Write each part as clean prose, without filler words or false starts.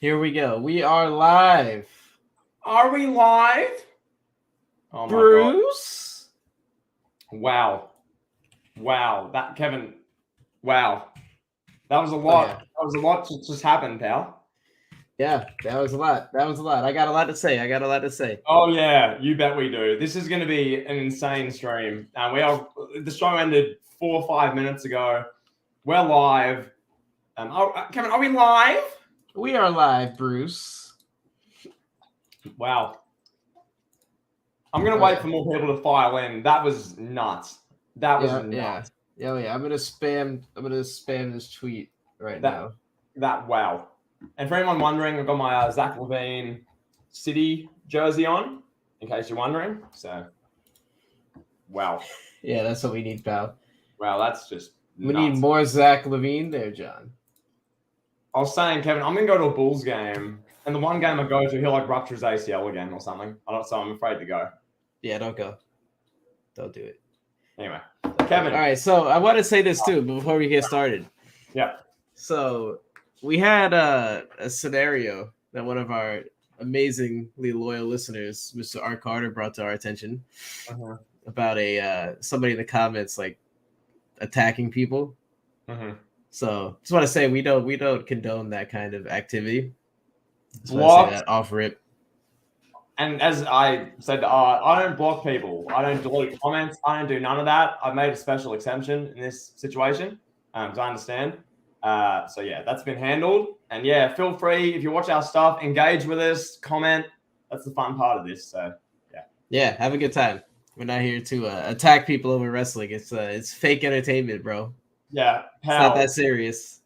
Here we go. We are live. Are we live? Oh my Bruce. God. Wow. That Kevin. Wow. That was a lot. yeah. That was a lot to just happen, pal. Yeah, that was a lot. I got a lot to say. Oh yeah, you bet we do. This is going to be an insane stream. The show ended 4 or 5 minutes ago. We're live. Kevin, are we live? We are live, Bruce. Wow. I'm going to wait for more people to file in. That was nuts. That was nuts. Yeah. I'm gonna spam this tweet right now. Wow. And for anyone wondering, I've got my Zach Levine City jersey on, in case you're wondering. So, wow. Yeah, that's what we need, pal. Wow, that's just we need more Zach Levine there, John. I was saying, Kevin, I'm gonna go to a Bulls game, and the one game I go to, he'll like rupture his ACL again or something. So I'm afraid to go. Yeah, don't go. Don't do it. Anyway, Kevin. All right, so I want to say this too before we get started. Yeah. So we had a scenario that one of our amazingly loyal listeners, Mr. R. Carter, brought to our attention about somebody in the comments like attacking people. So just want to say we don't condone that kind of activity. Block that off rip. And as I said to Art, I don't block people. I don't delete comments. I don't do none of that. I've made a special exception in this situation because I understand. So yeah, that's been handled. And yeah, feel free if you watch our stuff, engage with us, comment. That's the fun part of this. So yeah. Yeah, have a good time. We're not here to attack people over wrestling. It's fake entertainment, bro. Yeah, pal, it's not that serious.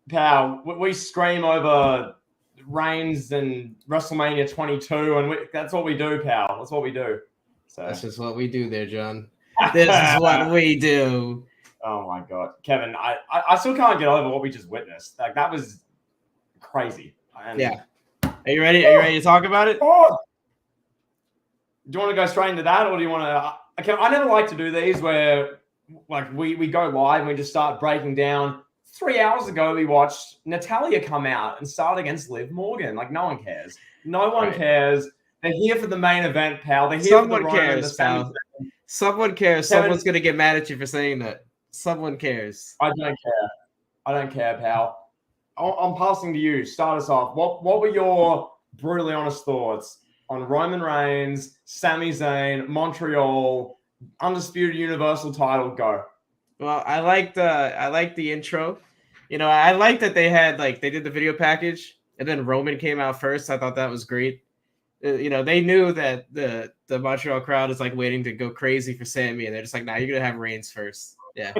Pal, we scream over Reigns and WrestleMania 22, and that's what we do, pal. That's what we do. So that's just what we do there, John. This is what we do. Oh my God, Kevin, I still can't get over what we just witnessed. Like that was crazy. Yeah. Are you ready? Are you ready to talk about it? Oh. Do you want to go straight into that, or do you want to? Okay, I never like to do these where like we go live and we just start breaking down. 3 hours ago, we watched Natalya come out and start against Liv Morgan. Like, no one cares. No one cares. They're here for the main event, pal. They're here for the cares, pal. Someone cares. Kevin, someone's going to get mad at you for saying that. Someone cares. I don't care, pal. I'm passing to you. Start us off. What were your brutally honest thoughts on Roman Reigns, SAMI ZAYN, Montreal, undisputed Universal title? Go. Well, I liked the intro. You know, I liked that they did the video package and then Roman came out first. I thought that was great. You know, they knew that the Montreal crowd is like waiting to go crazy for Sammy, and they're just like, nah, you're gonna have Reigns first. Yeah,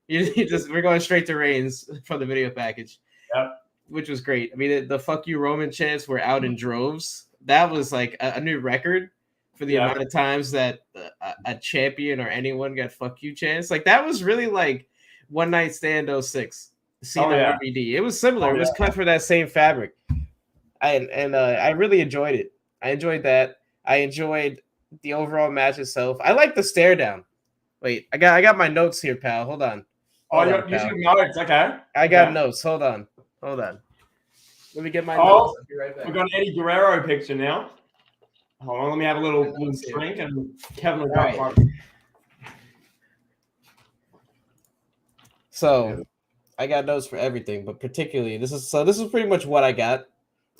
we're going straight to Reigns from the video package. Yeah, which was great. I mean, the "fuck you Roman" chants were out in droves. That was like a new record for the amount of times that a champion or anyone got "fuck you" chants. Like that was really like One Night Stand 06. Cena RBD. It was similar. It was cut for that same fabric. I really enjoyed it. I enjoyed that. I enjoyed the overall match itself. I like the stare down. Wait, I got my notes here, pal. Hold on. You're using notes, okay? I got notes. Hold on. Let me get my notes. I'll be right back. We've got an Eddie Guerrero picture now. Hold on, let me have a little drink and Kevin will go. So I got notes for everything, but particularly this is pretty much what I got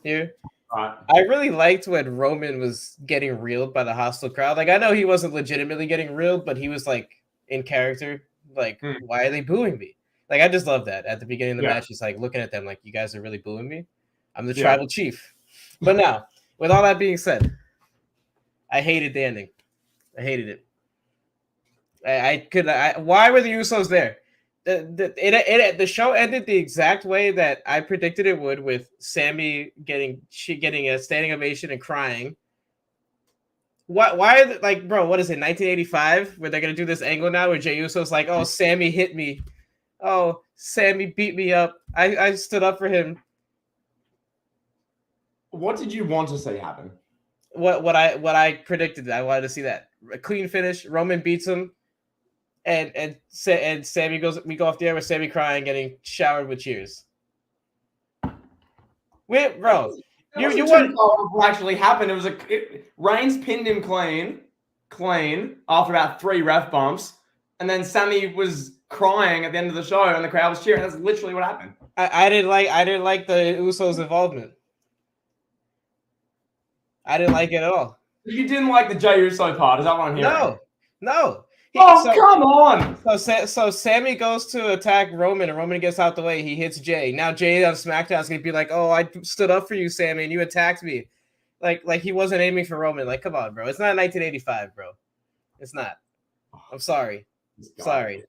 here. Right. I really liked when Roman was getting reeled by the hostile crowd. Like I know he wasn't legitimately getting reeled, but he was like in character. Like, why are they booing me? Like I just love that. At the beginning of the match, he's like looking at them like, you guys are really booing me. I'm the tribal chief. But now, with all that being said, I hated the ending. I hated it. Why were the Usos there? The show ended the exact way that I predicted it would, with Sammy getting a standing ovation and crying. Why are they, like, bro, what is it, 1985? Where they're gonna do this angle now where Jey Uso's like, oh, Sammy hit me. Oh, Sammy beat me up. I stood up for him. What did you want to see happen? What I predicted. I wanted to see that. A clean finish. Roman beats him. And Sammy we go off the air with Sammy crying, getting showered with cheers. Wait, bro. You what actually happened? It was Reigns pinned him clean after about 3 ref bumps, and then Sammy was crying at the end of the show, and the crowd was cheering. That's literally what happened. I didn't like the Usos' involvement. I didn't like it at all. You didn't like the Jey Uso part? Is that what I'm hearing? No. Come on! So Sammy goes to attack Roman, and Roman gets out the way. He hits Jey. Now Jey on SmackDown is gonna be like, "Oh, I stood up for you, Sammy, and you attacked me." Like he wasn't aiming for Roman. Like, come on, bro. It's not 1985, bro. It's not. I'm sorry. Sorry.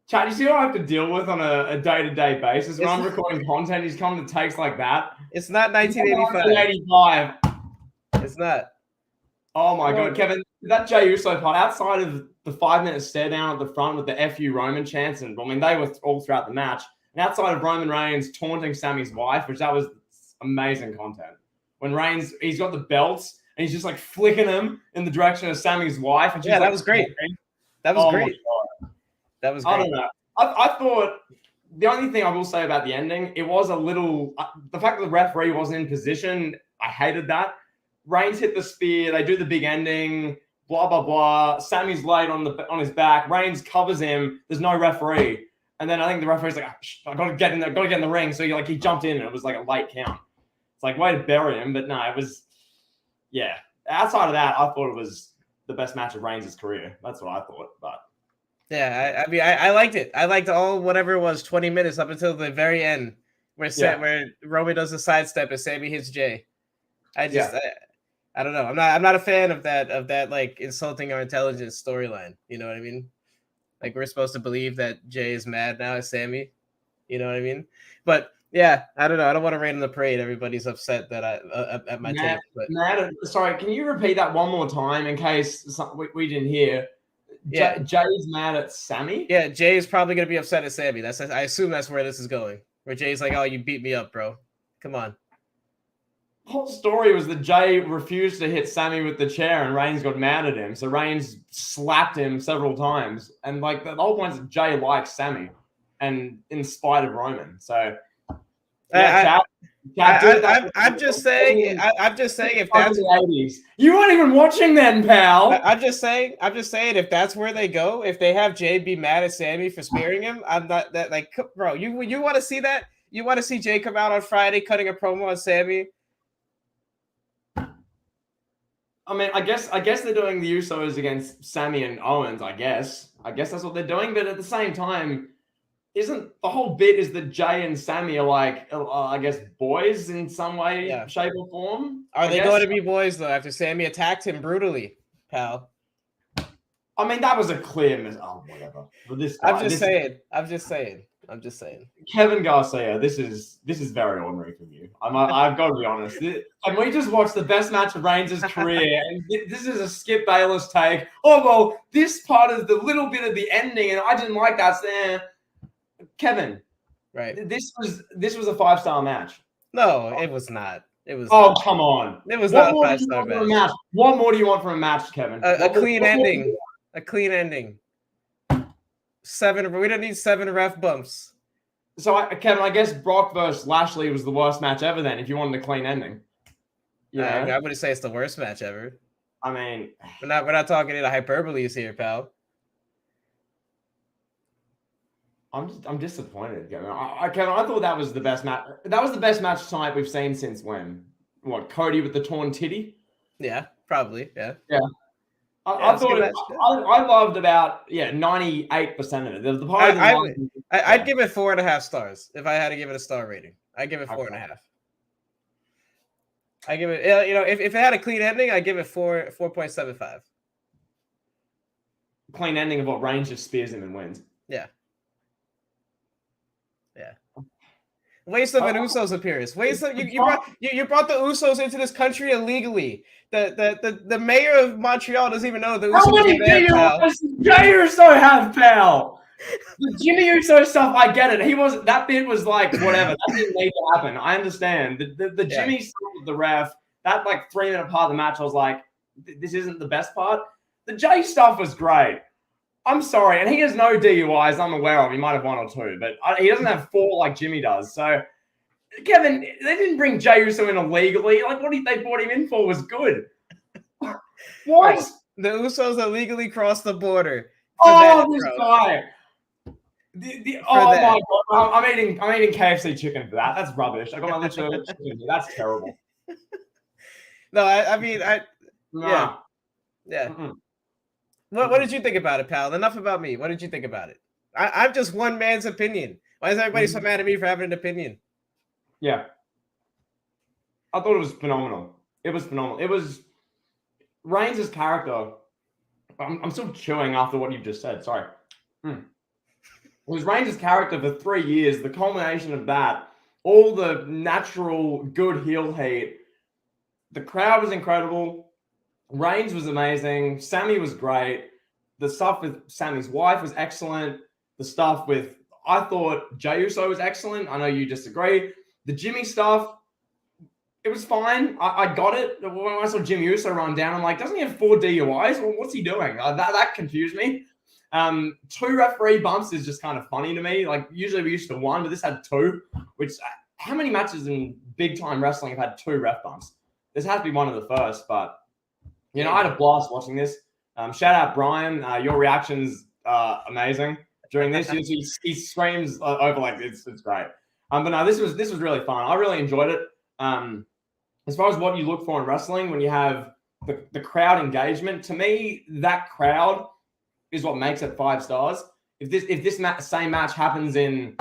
Chad, you see what I have to deal with on a day-to-day basis when I'm recording content? He's coming to takes like that. It's not 1985. 1985. It's not. Oh my god, Kevin, that Jey Uso part outside of the 5-minute stare down at the front with the FU Roman chants, and I mean they were all throughout the match, and outside of Roman Reigns taunting Sammy's wife, which that was amazing content. When Reigns, he's got the belts and he's just like flicking them in the direction of Sammy's wife. And she's that was great. That was great. That was great. I don't know. I thought the only thing I will say about the ending, it was a little the fact that the referee wasn't in position. I hated that. Reigns hit the spear. They do the big ending. Blah blah blah. Sammy's laid on his back. Reigns covers him. There's no referee, and then I think the referee's like, I got to get in there. Got to get in the ring. So he jumped in, and it was like a late count. It's like way to bury him, but no, it was. Yeah. Outside of that, I thought it was the best match of Reigns' career. That's what I thought. But yeah, I mean, I liked it. I liked all whatever it was, 20 minutes up until the very end, where Roman does a sidestep and Sammy hits Jey. I don't know. I'm not a fan of that like insulting our intelligence storyline. You know what I mean? Like we're supposed to believe that Jey is mad now at Sammy. You know what I mean? But yeah, I don't know. I don't want to rain on the parade. Everybody's upset that at my take. But sorry, can you repeat that one more time in case we didn't hear? Yeah, Jey's mad at Sammy. Yeah, Jey is probably gonna be upset at Sammy. I assume that's where this is going. Where Jey's like, "Oh, you beat me up, bro. Come on." The whole story was that Jey refused to hit Sammy with the chair, and Reigns got mad at him. So Reigns slapped him several times, and like the whole point is that Jey likes Sammy, and in spite of Roman. So yeah, I'm just saying if that's the 80s, you weren't even watching then, pal. I'm just saying if that's where they go, if they have Jey be mad at Sammy for spearing him, I'm not that like, bro. You want to see that? You want to see Jey come out on Friday cutting a promo on Sammy? I mean, I guess they're doing the Usos against Sammy and Owens. I guess that's what they're doing. But at the same time, isn't the whole bit is that Jey and Sammy are like, I guess, boys in some way, shape, or form? Are they going to be boys though? After Sammy attacked him brutally, pal. I mean, that was a clear miss. Oh, whatever. But this guy, I'm just saying. Kevin Garcia, this is very ordinary from you. I've got to be honest. And we just watched the best match of Reigns' career, and this is a Skip Bayless take. Oh well, this part is the little bit of the ending, and I didn't like that. Kevin, right? This was a 5-star match. No, it was not. It was. Oh, come on! It was not a 5-star match. What more do you want from a match, Kevin? A clean ending. A clean ending. 7. We don't need 7 ref bumps. So, Kevin, I guess Brock versus Lashley was the worst match ever. Then, if you wanted a clean ending, yeah, I wouldn't say it's the worst match ever. I mean, we're not talking in a hyperbole here, pal. I'm disappointed, Kevin. Kevin, I thought that was the best match. That was the best match tonight we've seen since when? What, Cody with the torn titty? Yeah, probably. Yeah. Yeah. I thought I loved about 98% of it. The part I'd give it 4.5 stars if I had to give it a star rating. I'd give it 4.5. I give it, if it had a clean ending, I'd give it 4.75. Clean ending of what Reigns just spears him and wins. Yeah. Waste of an Usos appearance. Waste of you brought the Usos into this country illegally. The mayor of Montreal doesn't even know the Usos. How many videos Jey Uso have, pal? The Jimmy Uso stuff, I get it. That bit was like whatever. That didn't need to happen. I understand. The Jimmy stuff with the ref, that like 3-minute part of the match, I was like, this isn't the best part. The Jey stuff was great. I'm sorry, and he has no DUIs I'm aware of. He might have 1 or 2, but he doesn't have 4 like Jimmy does. So Kevin, they didn't bring Jey Uso in illegally. Like, what they brought him in for was good. What? Right. The Usos illegally crossed the border. This guy. Oh my god! I'm eating KFC chicken for that. That's rubbish. I got my literal chicken. That's terrible. No, I mean, nah. yeah. What did you think about it, pal? Enough about me. What did you think about it? I'm just one man's opinion. Why is everybody so mad at me for having an opinion? Yeah, I thought it was phenomenal. It was phenomenal. It was Reigns' character. I'm still chewing after what you've just said. Sorry. It was Reigns' character for 3 years. The culmination of that, all the natural good heel hate. The crowd was incredible. Reigns was amazing. Sami was great. The stuff with Sami's wife was excellent. The stuff with, I thought Jey Uso was excellent. I know you disagree. The Jimmy stuff, it was fine. I got it. When I saw Jimmy Uso run down, I'm like, doesn't he have 4 DUIs? Well, what's he doing? That confused me. 2 referee bumps is just kind of funny to me. Like, usually we used to 1, but this had 2. Which, how many matches in big time wrestling have had 2 ref bumps? This has to be one of the first, but I had a blast watching this. Shout out Brian. Your reactions are amazing during this. He screams over like it's great. But no, this was really fun. I really enjoyed it. As far as what you look for in wrestling, when you have the crowd engagement, to me, that crowd is what makes it 5 stars. If this same match happens in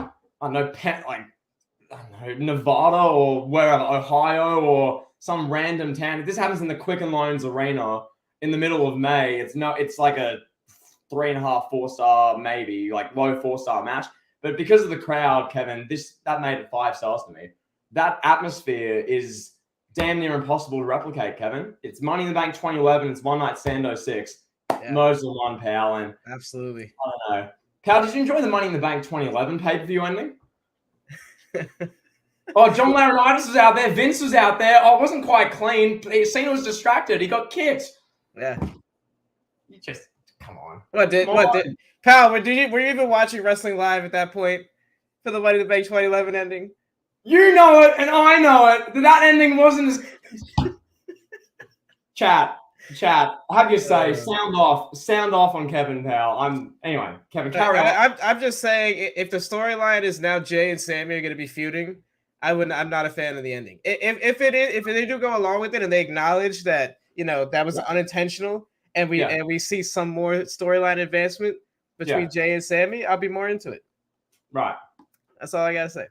Nevada or wherever, Ohio or some random town, if this happens in the Quicken Loans Arena in the middle of May, it's like a 3.5, 4-star, maybe like low 4-star match. But because of the crowd, Kevin, that made it 5 stars to me. That atmosphere is damn near impossible to replicate, Kevin. It's Money in the Bank 2011. It's One Night Stand 06. Yeah. Most of one, pal. And absolutely. I don't know. Cal, did you enjoy the Money in the Bank 2011 pay-per-view ending? John Laurinaitis was out there. Vince was out there. It wasn't quite clean. Cena was distracted. He got kicked. Yeah. You just come on. Pal, were you even watching wrestling live at that point for the Money in the Bank 2011 ending? You know it, and I know it. That ending wasn't as. Chat. I have your say. Sound off on Kevin, pal. Anyway, Kevin, carry on. I'm just saying, if the storyline is now Jey and Sami are going to be feuding, I'm not a fan of the ending. If they do go along with it and they acknowledge that that was unintentional, and we see some more storyline advancement between Jey and Sami, I'll be more into it. Right. That's all I gotta say.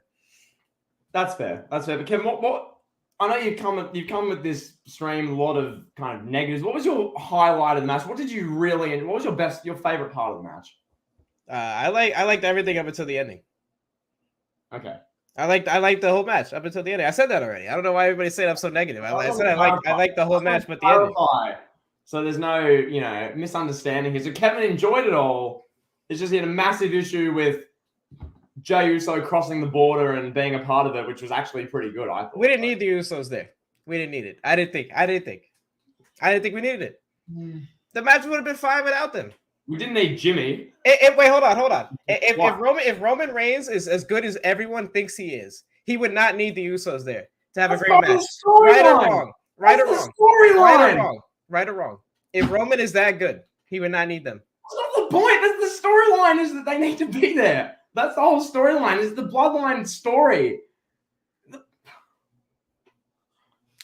That's fair. But Kevin, what? I know you've come with this stream a lot of kind of negatives. What was your highlight of the match? What was your favorite part of the match? I liked everything up until the ending. Okay. I liked the whole match up until the ending. I said that already. I don't know why everybody's saying I'm so negative. I like the whole match, but the ending. So there's no misunderstanding here. So Kevin enjoyed it all. It's just he had a massive issue with Jey Uso crossing the border and being a part of it, which was actually pretty good. I thought we didn't need the Usos there. We didn't need it. I didn't think we needed it. The match would have been fine without them. We didn't need Jimmy. Wait, hold on. If Roman Reigns is as good as everyone thinks he is, he would not need the Usos there to have a great match. Right or wrong. If Roman is that good, he would not need them. That's not the point. That's the storyline is that they need to be there. That's the whole storyline. Is the bloodline story.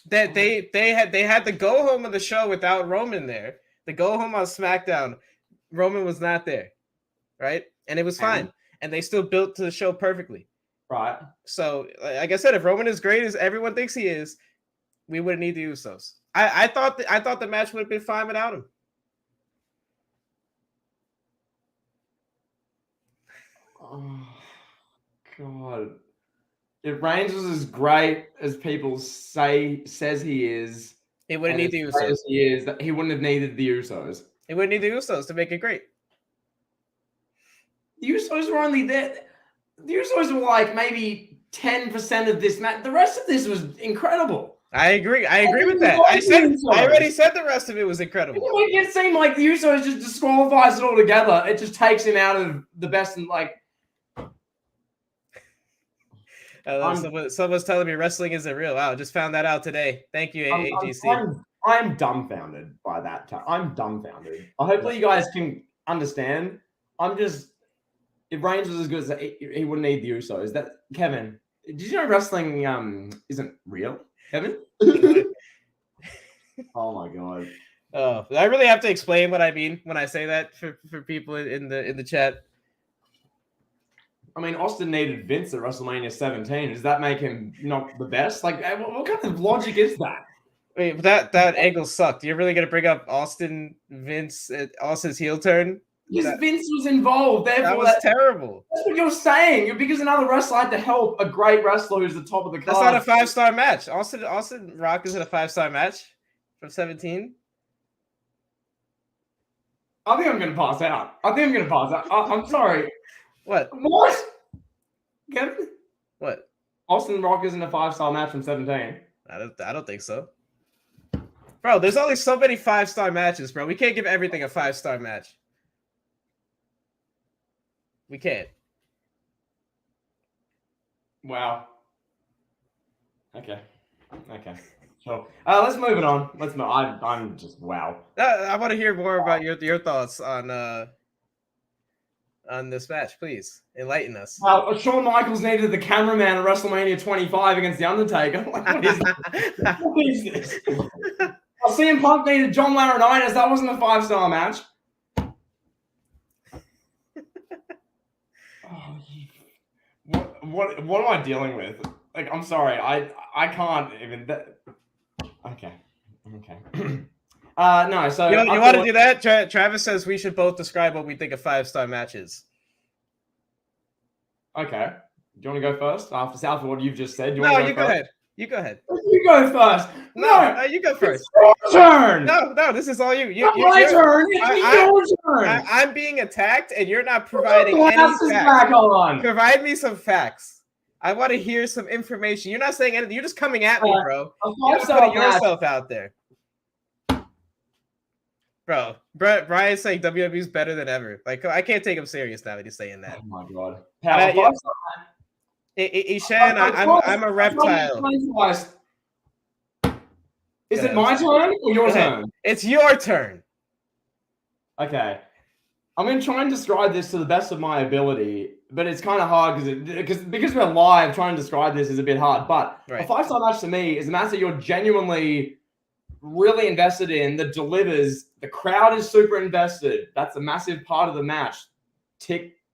That they had the go home of the show without Roman there. The go home on SmackDown, Roman was not there, right? And it was fine. And they still built to the show perfectly. Right. So, like I said, if Roman is great as everyone thinks he is, we wouldn't need the Usos. I thought the match would have been fine without him. Oh God! If Reigns was as great as people says he is, he wouldn't need the Usos. He wouldn't have needed the Usos. He wouldn't need the Usos to make it great. The Usos were only there. The Usos were like maybe 10% of this match. The rest of this was incredible. I agree with that. I already said the rest of it was incredible. It just seemed like the Usos just disqualifies it altogether. It just takes him out of the best and like. Someone's telling me wrestling isn't real. Wow, just found that out today. Thank you, AGC. I'm dumbfounded by that. I'm dumbfounded. Hopefully you guys can understand. If Reigns was as good as he wouldn't need the Usos. That Kevin, did you know wrestling isn't real, Kevin? Oh my god. Oh, I really have to explain what I mean when I say that for people in the chat. I mean, Austin needed Vince at WrestleMania 17. Does that make him not the best? Like, what kind of logic is that? Wait, that angle sucked. You're really gonna bring up Austin's heel turn? Because Vince was involved. That was terrible. That's what you're saying. Because another wrestler had to help a great wrestler who's the top of the card. That's not a 5-star match. Austin Rock isn't a 5-star match from 17. I think I'm gonna pass out. I'm sorry. What? Kevin? What? Austin Rock isn't a 5-star match from 17. I don't think so. Bro, there's only so many 5-star matches, bro. We can't give everything a 5-star match. We can't. Wow. Okay. So let's move it on. I'm just wow. I want to hear more about your thoughts on this match, please. Enlighten us. Shawn Michaels needed the cameraman at WrestleMania 25 against The Undertaker. What is this? CM Punk needed John Laurinaitis. That wasn't a 5-star match. What am I dealing with? Like, I'm sorry. I can't even... Okay. No, so... You want to do that? Travis says we should both describe what we think a 5-star match is. Okay. Do you want to go first? After what you've just said? You go ahead. You go ahead. You go first. No, you go first. It's your turn. No, this is all you. My turn. It's your turn. I'm being attacked, and you're not providing any facts. Provide me some facts. I want to hear some information. You're not saying anything. You're just coming at me, bro. You're just putting yourself out there. Bro, Brian's saying WWE's better than ever. Like, I can't take him serious now that he's saying that. Oh, my God. Ishan, I'm a reptile. Is it my turn or your turn? It's your turn. Okay. I'm going to try and describe this to the best of my ability, but it's kind of hard because we're live. Trying to describe this is a bit hard. But a 5-star match to me is a match that you're genuinely really invested in, that delivers. The crowd is super invested. That's a massive part of the match.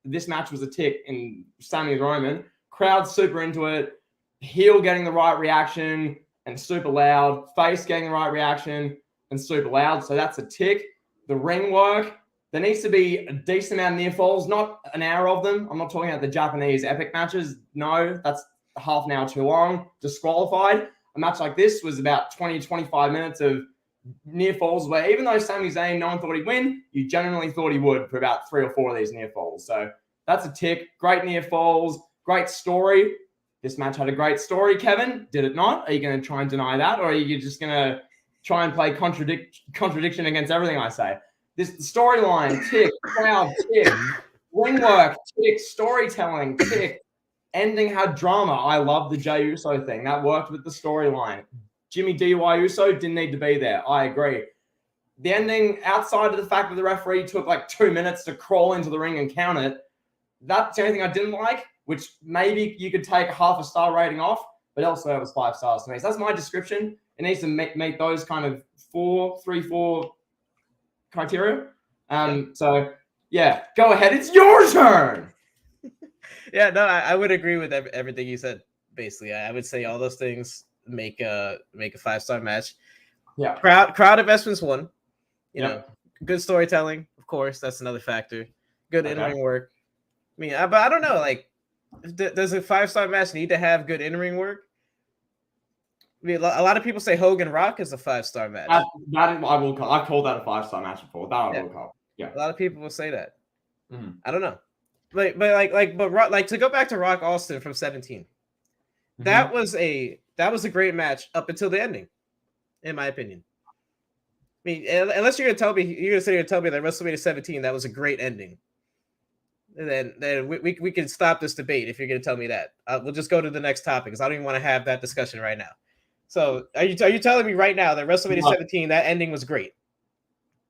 This match was a tick in Sami Roman. Crowd super into it. Heel getting the right reaction and super loud. Face getting the right reaction and super loud. So that's a tick. The ring work. There needs to be a decent amount of near falls, not an hour of them. I'm not talking about the Japanese epic matches. No, that's half an hour too long. Disqualified. A match like this was about 20, 25 minutes of near falls where even though Sami Zayn, no one thought he'd win, you genuinely thought he would for about 3 or 4 of these near falls. So that's a tick. Great near falls. Great story. This match had a great story, Kevin. Did it not? Are you going to try and deny that? Or are you just going to try and play contradiction against everything I say? This storyline, tick. Crowd, tick. Ring work, tick. Storytelling, tick. Ending had drama. I love the Jey Uso thing. That worked with the storyline. Jimmy D.Y. Uso didn't need to be there. I agree. The ending, outside of the fact that the referee took like 2 minutes to crawl into the ring and count it, that's the only thing I didn't like, which maybe you could take half a star rating off, but elsewhere it was 5 stars to me. So that's my description. It needs to meet those kind of 4 criteria. So, yeah, go ahead. It's your turn. Yeah, no, I would agree with everything you said. Basically, I would say all those things make a 5-star match. Yeah, crowd investments one. You know, good storytelling, of course. That's another factor. Good in-ring work. I mean, but I don't know. Like, does a 5-star match need to have good in-ring work? I mean, a lot of people say Hogan Rock is a 5-star match. I will call. I've called that a 5-star match before. That I will call. Yeah, a lot of people will say that. Mm-hmm. I don't know. But to go back to Rock Austin from 17, that was a great match up until the ending, in my opinion. I mean, unless you're gonna tell me that WrestleMania 17 that was a great ending. then we can stop this debate if you're going to tell me that. We'll just go to the next topic because I don't even want to have that discussion right now. So are you telling me right now that WrestleMania 17 that ending was great?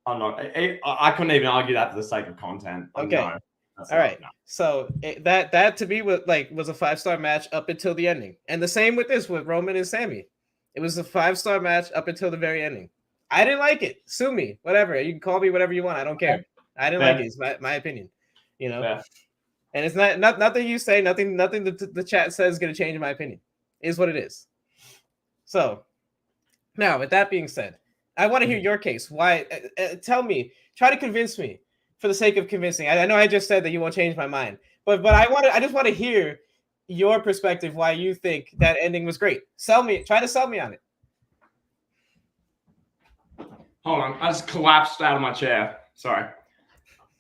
I'm not. I couldn't even argue that for the sake of content. Okay. No, all right. No. So that to me was a 5-star match up until the ending, and the same with this with Roman and Sami. It was a 5-star match up until the very ending. I didn't like it. Sue me, whatever. You can call me whatever you want. I don't care. I didn't like it. It's my opinion. You know, and it's nothing you say, nothing the chat says is going to change my opinion. It is what it is. So now, with that being said, I want to hear your case. Why? Tell me. Try to convince me, for the sake of convincing. I know I just said that you won't change my mind, but I just want to hear your perspective. Why you think that ending was great? Try to sell me on it. Hold on, I just collapsed out of my chair. Sorry.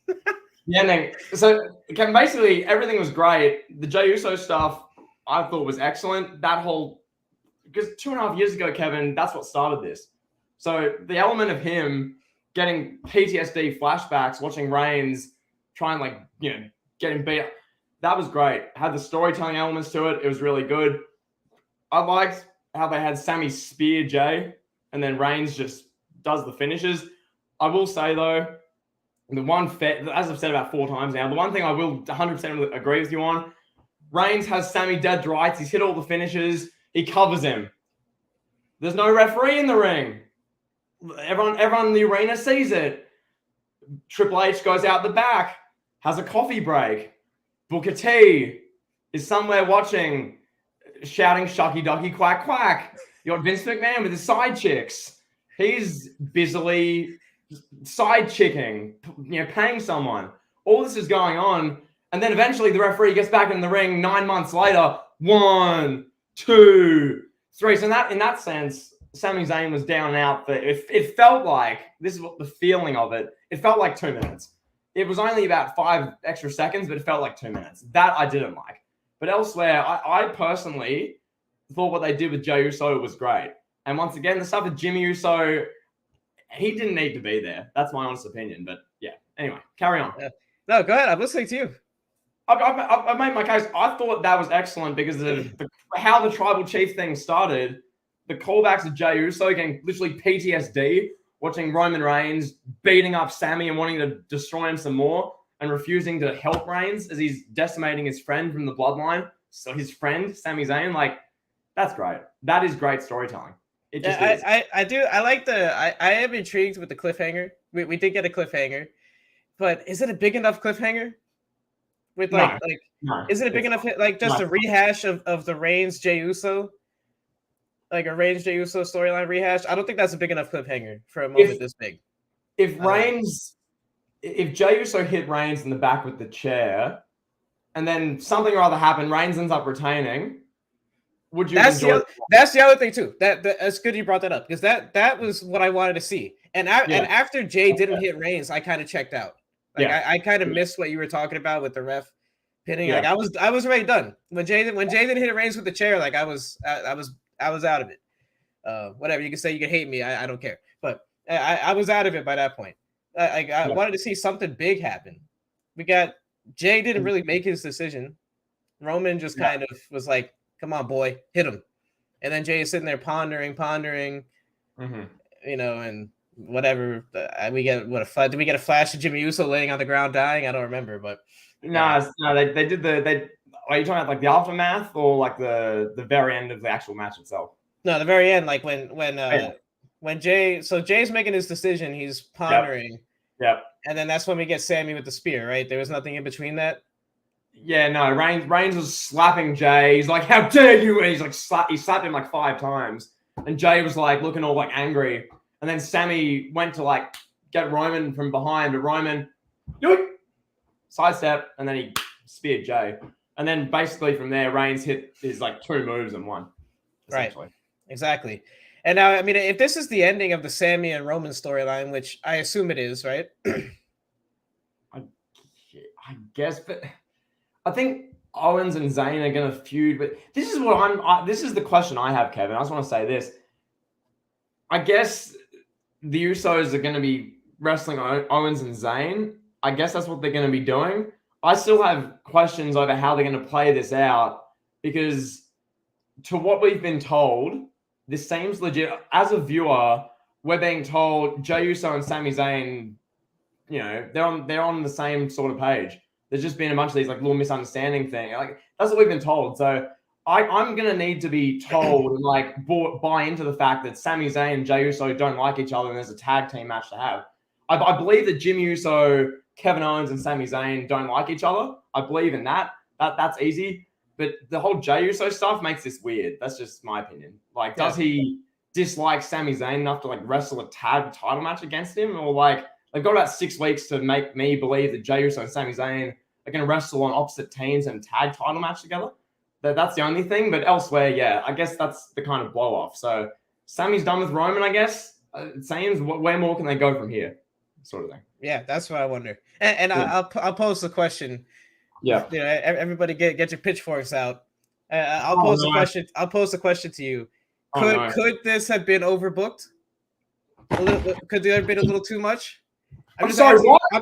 The ending. So basically everything was great. The Jey Uso stuff I thought was excellent. That whole, because 2.5 years ago, Kevin, that's what started this. So the element of him getting PTSD flashbacks, watching Reigns try and get him beat, that was great. Had the storytelling elements to it. It was really good. I liked how they had Sami spear Jey and then Reigns just does the finishes. I will say though, as I've said about 4 times now, the one thing I will 100% agree with you on, Reigns has Sami dead to rights. He's hit all the finishes. He covers him. There's no referee in the ring. Everyone in the arena sees it. Triple H goes out the back, has a coffee break. Booker T is somewhere watching, shouting "Shucky Ducky Quack Quack." You got Vince McMahon with his side chicks. He's busily side chicking, paying someone. All this is going on, and then eventually the referee gets back in the ring 9 months later. 1, 2, 3. So in that sense, Sami Zayn was down and out. But it felt like, this is what the feeling of it. It felt like 2 minutes. It was only about 5 extra seconds, but it felt like 2 minutes. That I didn't like. But elsewhere, I personally thought what they did with Jey Uso was great. And once again, the stuff with Jimmy Uso, he didn't need to be there. That's my honest opinion. But yeah, anyway, carry on. No, go ahead. I'm listening to you. I made my case. I thought that was excellent because of how the Tribal Chief thing started. The callbacks of Jey Uso getting literally PTSD, watching Roman Reigns beating up Sami and wanting to destroy him some more and refusing to help Reigns as he's decimating his friend from the bloodline. So his friend, Sami Zayn, that's great. That is great storytelling. It just is. I am intrigued with the cliffhanger. We did get a cliffhanger, but is it a big enough cliffhanger? With is it a big enough just a rehash of the Reigns Jey Uso? Like a Reigns Jey Uso storyline rehash? I don't think that's a big enough cliffhanger for a moment this big. If Jey Uso hit Reigns in the back with the chair, and then something or other happened, Reigns ends up retaining. Would you enjoy? That's the other thing too. That's good you brought that up because that was what I wanted to see. And after Jey didn't hit Reigns, I kind of checked out. I kind of missed what you were talking about with the ref pinning. I was already done when Jey didn't hit Reigns with the chair. I was out of it. Whatever you can say, you can hate me. I don't care. But I was out of it by that point. I wanted to see something big happen. We got Jey didn't really make his decision. Roman just kind of was like, "Come on, boy, hit him." And then Jey is sitting there pondering, and whatever. We get did we get a flash of Jimmy Uso laying on the ground dying? I don't remember, but no, they did are you talking about the aftermath or the very end of the actual match itself? No, the very end, when Jay's making his decision, he's pondering. Yep. And then that's when we get Sami with the spear, right? There was nothing in between that. Yeah, no. Reigns was slapping Jey. He's like, "How dare you!" And he slapped him 5 times, and Jey was looking all angry. And then Sami went to get Roman from behind, but Roman sidestep, and then he speared Jey. And then basically from there, Reigns hit his 2 moves and won. Right. Exactly. And now, I mean, if this is the ending of the Sami and Roman storyline, which I assume it is, right? I guess, but I think Owens and Zayn are going to feud. But this is this is the question I have, Kevin. I just want to say this. I guess the Usos are going to be wrestling Owens and Zayn. I guess that's what they're going to be doing. I still have questions over how they're going to play this out because to what we've been told, this seems legit. As a viewer, we're being told Jey Uso and Sami Zayn, you know, they're on the same sort of page. There's just been a bunch of these like little misunderstanding thing. Like that's what we've been told. So I'm gonna need to be told and like buy into the fact that Sami Zayn and Jey Uso don't like each other and there's a tag team match to have. I believe that Jimmy Uso, Kevin Owens, and Sami Zayn don't like each other. I believe in that. That's easy. But the whole Jey Uso stuff makes this weird. That's just my opinion. Like, does he dislike Sami Zayn enough to like wrestle a tag title match against him, or like they've got about 6 weeks to make me believe that Jey Uso and Sami Zayn are going to wrestle on opposite teams and tag title match together? That's the only thing. But elsewhere, yeah, I guess that's the kind of blow off. So Sami's done with Roman, I guess. It seems. Where more can they go from here? Sort of thing. Yeah, that's what I wonder. And I'll pose the question. Yeah, you know, everybody get your pitchforks out. I'll pose the question. I'll pose the question to you. Could this have been overbooked? Could there have been a little too much? I'm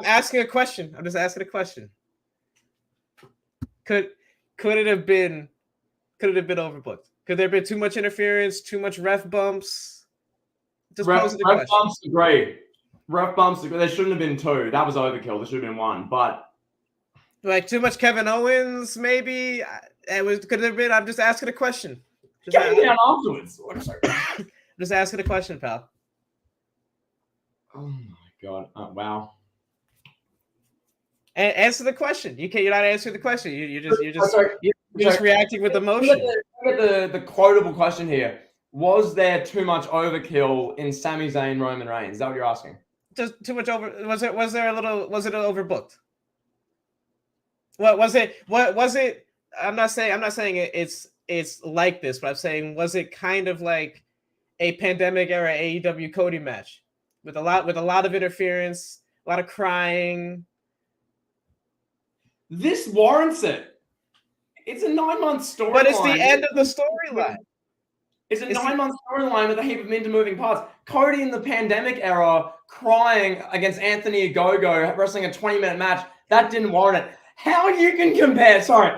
asking a question. I'm just asking a question. Could it have been overbooked? Could there have been too much interference, too much ref bumps? Just pose the question. Ref bumps are great. Ref bumps, there shouldn't have been 2. That was overkill. There should have been 1. But like too much Kevin Owens, maybe. Could there have been? I'm just asking a question. Get me down afterwards. Just asking a question, pal. Oh my god! Wow. Answer the question. You're not answering the question. You're just reacting with emotion. Look at the quotable question here. Was there too much overkill in Sami Zayn, Roman Reigns? Is that what you're asking? Just too much over. Was it overbooked? What was it? I'm not saying it's like this, but I'm saying, was it kind of like a pandemic era AEW Cody match with a lot of interference, a lot of crying? This warrants it. It's a 9-month storyline. But it's the end of the storyline. It's a 9-month storyline with a heap of moving parts. Cody in the pandemic era crying against Anthony Ogogo, wrestling a 20-minute match. That didn't warrant it. How you can compare? Sorry,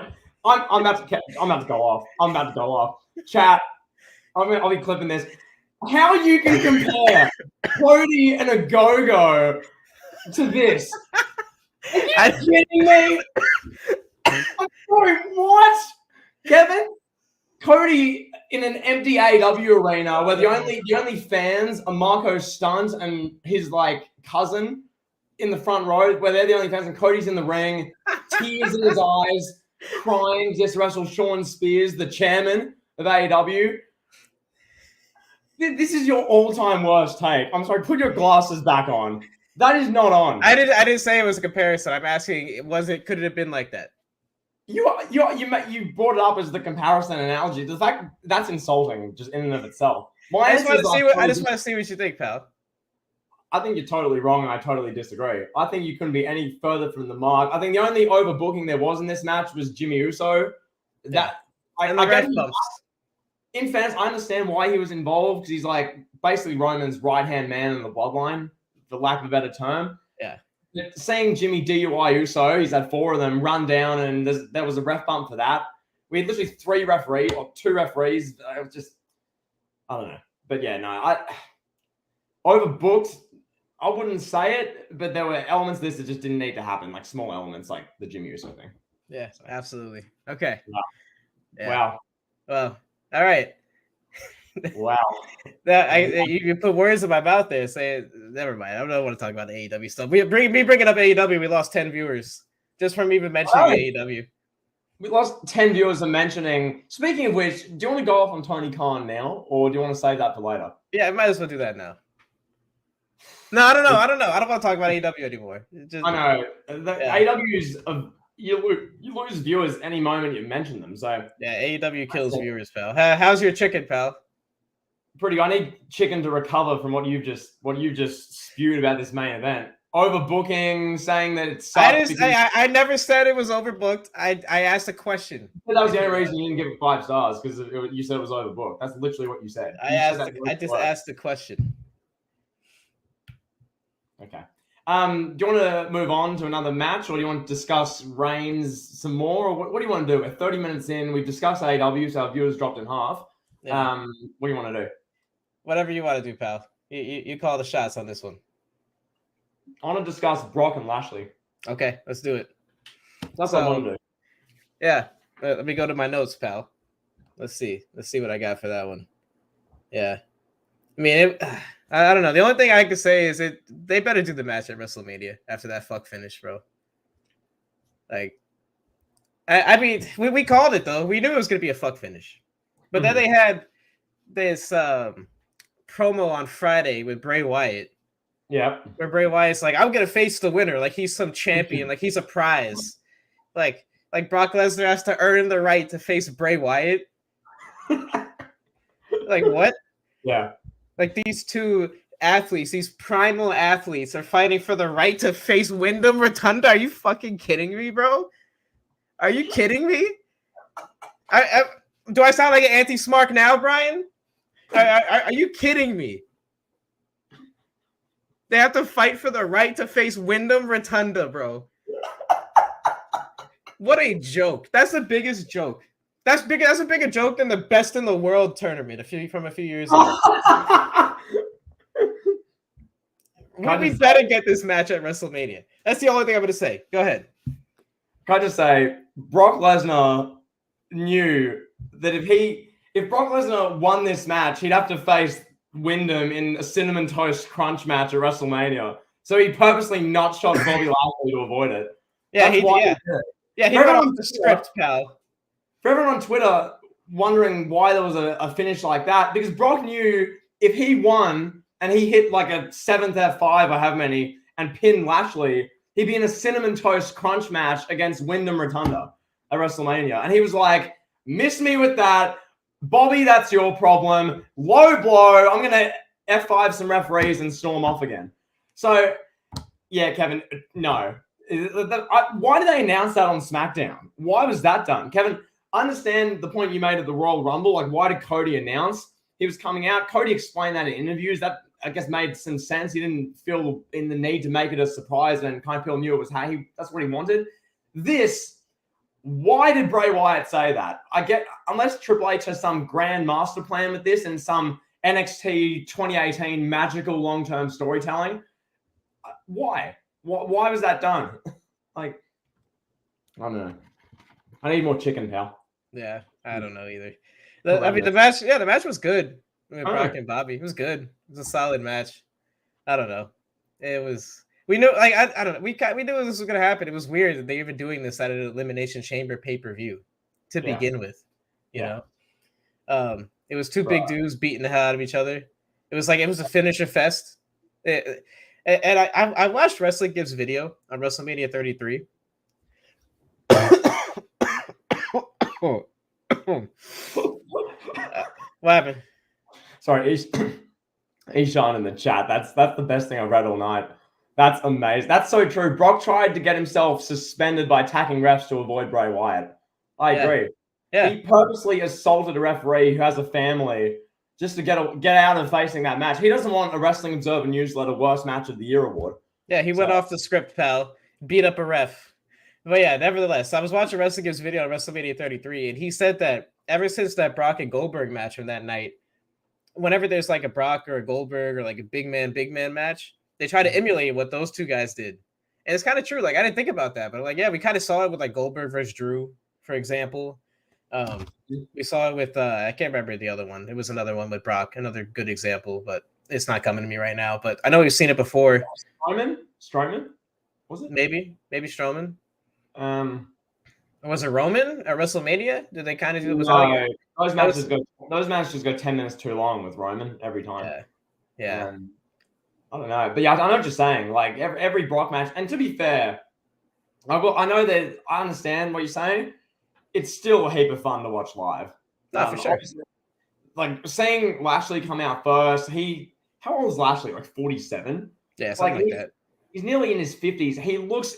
I'm about to go off. Chat. I'll be clipping this. How you can compare Cody and Ogogo to this? Are you kidding me? I'm sorry. What, Kevin? Cody in an empty AEW arena where the only fans are Marco Stunt and his like cousin in the front row, where they're the only fans, and Cody's in the ring, tears in his eyes, crying, just wrestled Sean Spears, the chairman of AEW. This is your all-time worst take. I'm sorry, put your glasses back on. That is not on. I didn't say it was a comparison. I'm asking, could it have been like that? You brought it up as the comparison analogy. The fact that's insulting just in and of itself. I just want to see what you think, pal. I think you're totally wrong, and I totally disagree. I think you couldn't be any further from the mark. I think the only overbooking there was in this match was Jimmy Uso. In fairness, I understand why he was involved, because he's like basically Roman's right-hand man in the bloodline, for lack of a better term. Yeah. Seeing Jimmy DUI Uso, he's had 4 of them run down, and there was a ref bump for that. We had literally 2 referees. It was just, I don't know. But yeah, no, overbooked. I wouldn't say it, but there were elements of this that just didn't need to happen, like small elements, like the Jimmy Uso thing. Yeah, absolutely. Okay. Wow. Yeah. Wow. Well, all right. Wow. You put words in my mouth there. Say, never mind. I don't want to talk about the AEW stuff. Bringing up AEW, we lost 10 viewers just from even mentioning AEW. We lost 10 viewers and mentioning. Speaking of which, do you want to go off on Tony Khan now, or do you want to save that for later? Yeah, I might as well do that now. No, I don't know. I don't want to talk about AEW anymore. I know. AEW's you lose viewers any moment you mention them. So yeah, AEW kills viewers, pal. How's your chicken, pal? Pretty good. I need chicken to recover from what you've just spewed about this main event. Overbooking, saying that it's. I never said it was overbooked. I asked a question. That was the only reason you didn't give it 5 stars, because you said it was overbooked. That's literally what you said. I just asked the question. Okay. Do you want to move on to another match, or do you want to discuss Reigns some more? Or what do you want to do? We're 30 minutes in. We've discussed AEW, so our viewers dropped in half. Yeah. What do you want to do? Whatever you want to do, pal. You call the shots on this one. I want to discuss Brock and Lashley. Okay, let's do it. That's what I want to do. Yeah, let me go to my notes, pal. Let's see what I got for that one. Yeah, I mean, I don't know. The only thing I can say is they better do the match at WrestleMania after that fuck finish, bro. Like, I mean, we called it though. We knew it was gonna be a fuck finish, but then they had this promo on Friday with Bray Wyatt. Yeah, where Bray Wyatt's like, I'm gonna face the winner, like he's some champion, like he's a prize, like Brock Lesnar has to earn the right to face Bray Wyatt. Like what? Yeah. Like these two athletes, these primal athletes, are fighting for the right to face Wyndham Rotunda. Are you fucking kidding me, bro? Are you kidding me? Do I sound like an anti-smart now, Brian? Are you kidding me? They have to fight for the right to face Wyndham Rotunda, bro. What a joke. That's the biggest joke. That's a bigger joke than the Best in the World tournament from a few years ago. We better get this match at WrestleMania. That's the only thing I'm going to say. Go ahead. Can I just say, Brock Lesnar knew that if Brock Lesnar won this match, he'd have to face Wyndham in a Cinnamon Toast Crunch match at WrestleMania. So he purposely not shot Bobby Lashley to avoid it. Yeah, he went off the script, pal. For everyone on Twitter wondering why there was a finish like that, because Brock knew if he won and he hit like a 7th F5 or however many and pinned Lashley, he'd be in a Cinnamon Toast Crunch match against Wyndham Rotunda at WrestleMania. And he was like, miss me with that. Bobby, that's your problem. Low blow. I'm going to F5 some referees and storm off again. So, yeah, Kevin, no. Why did they announce that on SmackDown? Why was that done? Kevin, I understand the point you made at the Royal Rumble. Like, why did Cody announce he was coming out? Cody explained that in interviews. That, I guess, made some sense. He didn't feel in the need to make it a surprise, and kind of people knew it was that's what he wanted. Why did Bray Wyatt say that? Unless Triple H has some grand master plan with this and some NXT 2018 magical long-term storytelling, why? Why was that done? Like, I don't know. I need more chicken, pal. Yeah, I don't know either. The match was good. Brock and Bobby. It was good. It was a solid match. I don't know. It was. We knew, like, I don't know. We knew this was gonna happen. It was weird that they were doing this at an Elimination Chamber pay-per-view to begin with. You know, it was two big dudes beating the hell out of each other. It was a finisher fest. And I watched Wrestling Gives video on WrestleMania 33. What happened? Sorry, Ishan in the chat. That's the best thing I've read all night. That's amazing. That's so true. Brock tried to get himself suspended by attacking refs to avoid Bray Wyatt. I agree. Yeah. He purposely assaulted a referee who has a family just to get out of facing that match. He doesn't want a Wrestling Observer Newsletter Worst Match of the Year award. Yeah, he went off the script, pal. Beat up a ref. But yeah, nevertheless, I was watching Wrestling Gives video on WrestleMania 33, and he said that ever since that Brock and Goldberg match from that night, whenever there's like a Brock or a Goldberg or like a big man match, they try to emulate what those two guys did. And it's kind of true. Like, I didn't think about that, but like, yeah, we kind of saw it with like Goldberg versus Drew, for example. We saw it with, I can't remember the other one. It was another one with Brock, another good example, but it's not coming to me right now. But I know we've seen it before. Strowman? Was it? Maybe Strowman. Was it Roman at WrestleMania? Did they kind of do it? Those matches go 10 minutes too long with Roman every time. Yeah. I don't know, but yeah, I know what you're saying. Like every Brock match, and to be fair, I know that I understand what you're saying. It's still a heap of fun to watch live. No, for sure. Like seeing Lashley come out first. How old is Lashley? Like 47. Yeah, something like that. He's nearly in his 50s. He looks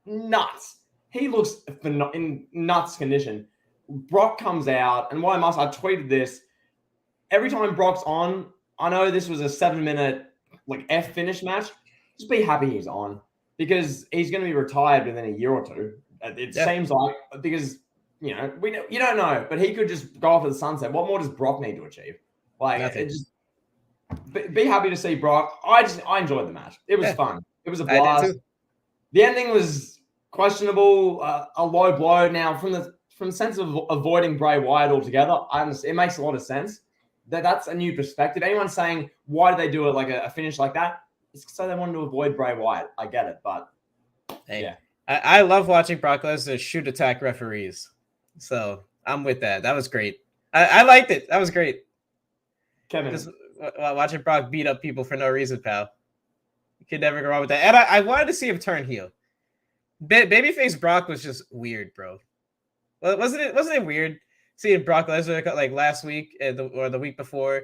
nuts. He looks in nuts condition. Brock comes out, and I tweeted this. Every time Brock's on, I know this was a 7-minute like F finish match. just be happy he's on, because he's going to be retired within a year or two. It seems like, because you don't know, but he could just go off to the sunset. What more does Brock need to achieve? Like, it just be happy to see Brock. I enjoyed the match. It was fun. It was a blast. The ending was questionable, a low blow. Now, from the sense of avoiding Bray Wyatt altogether, I understand. It makes a lot of sense. That's a new perspective. Anyone saying why did they do it like a finish like that? It's so they wanted to avoid Bray Wyatt. I get it, but I love watching Brock Lesnar shoot attack referees. So I'm with that. That was great. I liked it. That was great. Kevin, just watching Brock beat up people for no reason, pal. You could never go wrong with that. And I wanted to see him turn heel. Babyface Brock was just weird, bro. Well, wasn't it weird seeing Brock Lesnar like last week or the week before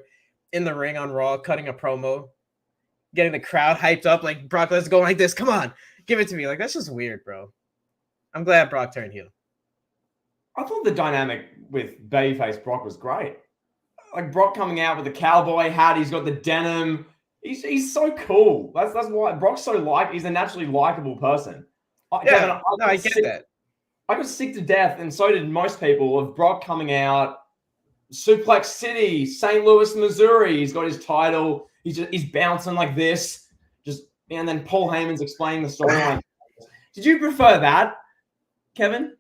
in the ring on Raw cutting a promo, getting the crowd hyped up, like Brock Lesnar going like this, come on, give it to me. Like, that's just weird, bro. I'm glad Brock turned heel. I thought the dynamic with Babyface Brock was great. Like Brock coming out with the cowboy hat, he's got the denim. He's so cool. That's why Brock's so he's a naturally likable person. Kevin, I get that. I got sick to death, and so did most people, of Brock coming out, Suplex City, St. Louis, Missouri. He's got his title. He's bouncing like this, and then Paul Heyman's explaining the storyline. Did you prefer that, Kevin?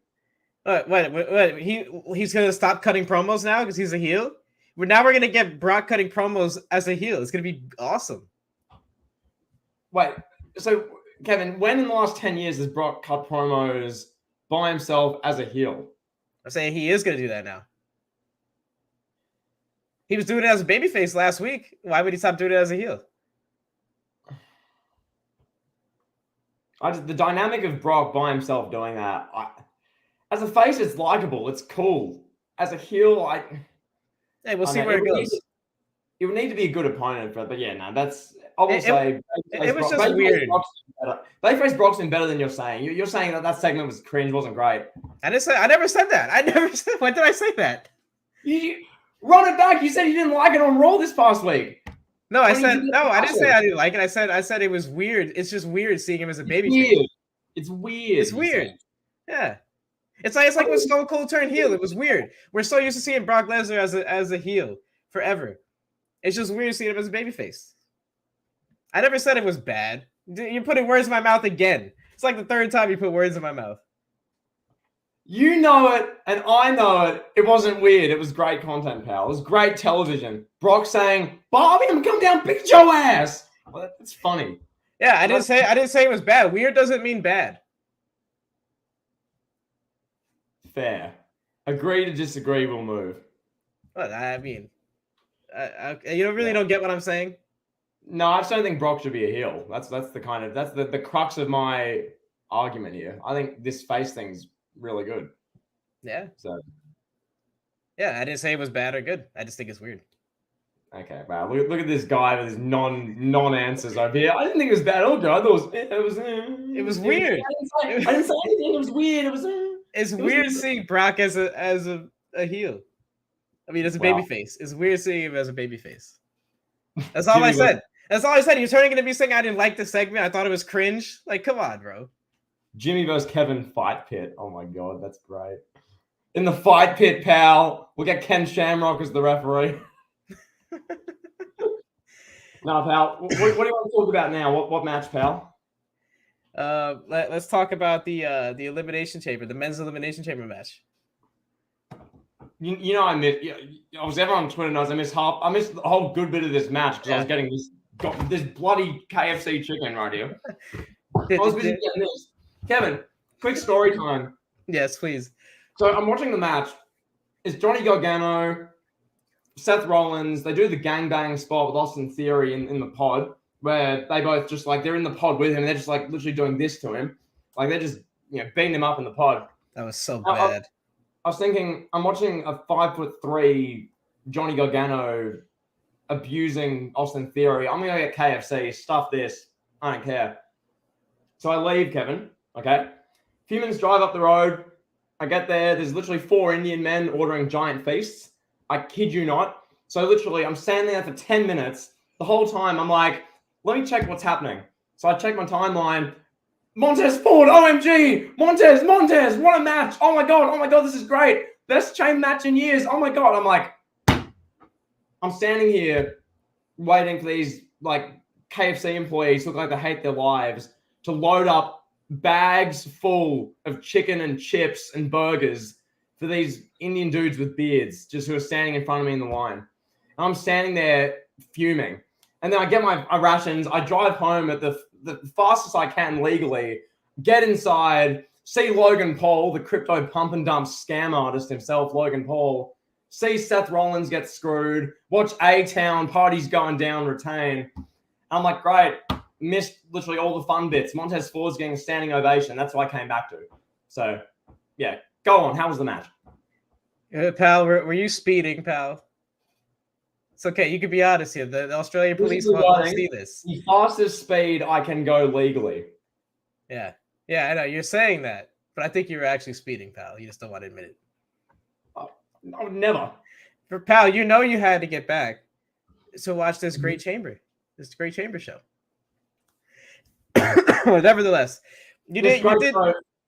What? He's gonna stop cutting promos now because he's a heel. Now we're gonna get Brock cutting promos as a heel. It's gonna be awesome. Wait, so Kevin, when in the last 10 years has Brock cut promos by himself as a heel? I'm saying he is gonna do that now. He was doing it as a babyface last week. Why would he stop doing it as a heel? The dynamic of Brock by himself doing that, as a face, it's likable. It's cool. As a heel, hey, we'll see where it goes. It would need to be a good opponent for it, but yeah, no, that's. I will say it was just weird. Babyface Brock's been better than you're saying. You're saying that segment was cringe, wasn't great. I never said that. I never said. When did I say that? You run it back. You said you didn't like it on Raw this past week. No, I didn't say I didn't like it. I said it was weird. It's just weird seeing him as a babyface. It's weird. It's weird. Yeah. It's like when Stone Cold turned heel. It was weird. We're so used to seeing Brock Lesnar as a heel forever. It's just weird seeing him as a babyface. I never said it was bad. You're putting words in my mouth again. It's like the third time you put words in my mouth. You know it, and I know it. It wasn't weird. It was great content, pal. It was great television. Brock saying, "Bobby, I'm gonna come down, beat your ass." Well, that's funny. Yeah, I didn't say it was bad. Weird doesn't mean bad. Fair. Agree to disagree. We'll move. But I mean, you don't get what I'm saying. No, I just don't think Brock should be a heel. That's the crux of my argument here. I think this face thing's really good. Yeah. So. Yeah, I didn't say it was bad or good. I just think it's weird. Okay, wow. Look at this guy with his non answers over here. I didn't think it was bad. I thought it was weird. I didn't say anything. It was weird. It's weird seeing Brock as a heel. I mean, as a babyface. It's weird seeing him as a babyface. That's all I said. That's all I said. You're turning into me saying I didn't like the segment. I thought it was cringe. Like, come on, bro. Jimmy versus Kevin fight pit. Oh my god, that's great. In the fight pit, pal, we'll get Ken Shamrock as the referee. No, pal. What do you want to talk about now? What match, pal? Let's talk about the Elimination Chamber, the men's Elimination Chamber match. You know, I was ever on Twitter knows I missed a whole good bit of this match because I was getting this bloody KFC chicken right here. I was busy getting this. Kevin, quick story time. Yes, please. So I'm watching the match. It's Johnny Gargano, Seth Rollins. They do the gangbang spot with Austin Theory in the pod, where they both just they're in the pod with him and they're just literally doing this to him. Like they're just beating him up in the pod. That was so bad. I was thinking, I'm watching a 5'3" Johnny Gargano abusing Austin Theory. I'm gonna get KFC. Stuff this. I don't care. So I leave, Kevin. Okay. A few minutes drive up the road. I get there. There's literally 4 Indian men ordering giant feasts. I kid you not. So literally, I'm standing there for 10 minutes. The whole time, I'm like, let me check what's happening. So I check my timeline. Montez Ford, OMG! Montez, what a match! Oh my god, this is great! Best chain match in years. Oh my god! I'm like, I'm standing here waiting for these like KFC employees who look like they hate their lives to load up bags full of chicken and chips and burgers for these Indian dudes with beards just who are standing in front of me in the line. And I'm standing there fuming. And then I get my rations. I drive home at the fastest I can legally, get inside, see Logan Paul, the crypto pump and dump scam artist himself, Logan Paul, see Seth Rollins get screwed, watch A-Town, parties going down, retain. I'm like, great, missed literally all the fun bits. Montez Ford's getting a standing ovation. That's what I came back to. So, yeah, go on. How was the match? Pal, were you speeding, pal? It's okay. You can be honest here. The Australian police want to see this. The fastest speed I can go legally. Yeah. Yeah, I know. You're saying that, but I think you were actually speeding, pal. You just don't want to admit it. I would never. For pal, you know you had to get back to watch this great chamber show. Nevertheless, you did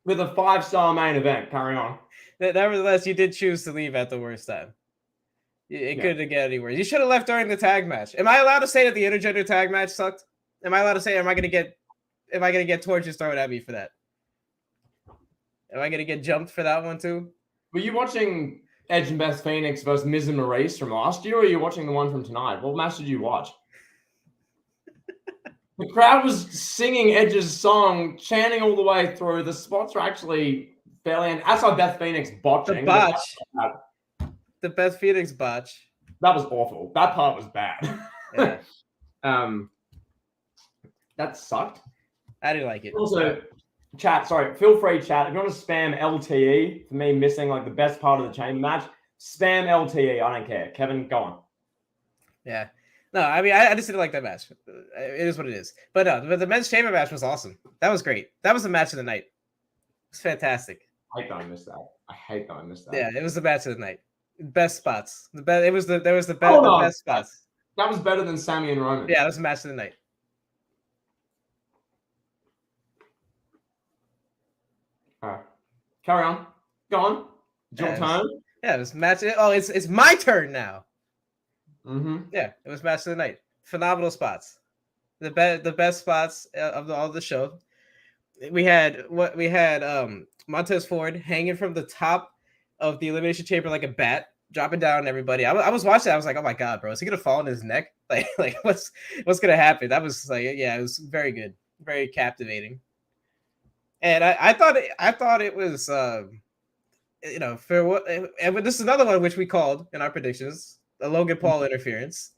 with a 5-star main event. Carry on. Nevertheless, you did choose to leave at the worst time. It couldn't get any worse. You should have left during the tag match. Am I allowed to say that the intergender tag match sucked? Am I allowed to say? Am I gonna get torches thrown at me for that? Am I gonna get jumped for that one too? Were you watching Edge and Beth Phoenix versus Miz and Maurice from last year, or are you watching the one from tonight? What match did you watch? The crowd was singing Edge's song, chanting all the way through. The spots were actually fairly... And that's how Beth Phoenix botching. The botch. The Beth Phoenix botch. That was awful. That part was bad. Yeah. That sucked. I didn't like it. Also, feel free, chat. If you want to spam LTE for me missing like the best part of the chamber match, spam LTE. I don't care. Kevin, go on. Yeah. No, I mean, I just didn't like that match. It is what it is. But no, the men's chamber match was awesome. That was great. That was the match of the night. It's fantastic. I hate that I missed that. Yeah, it was the match of the night. Best spots. There was the best spots. That was better than Sami and Roman. Yeah, that was the match of the night. All right. Carry on. Go on. Your turn. Yeah, it was match. Oh, it's my turn now. Mm-hmm. Yeah, it was match of the night. Phenomenal spots. The best spots of all the show. We had Montez Ford hanging from the top of the Elimination Chamber like a bat, dropping down on everybody. I was watching that. I was like, oh my god, bro, is he gonna fall on his neck? Like what's gonna happen? That was like, yeah, it was very good, very captivating. And I thought it was for what, and this is another one which we called in our predictions, the Logan Paul interference,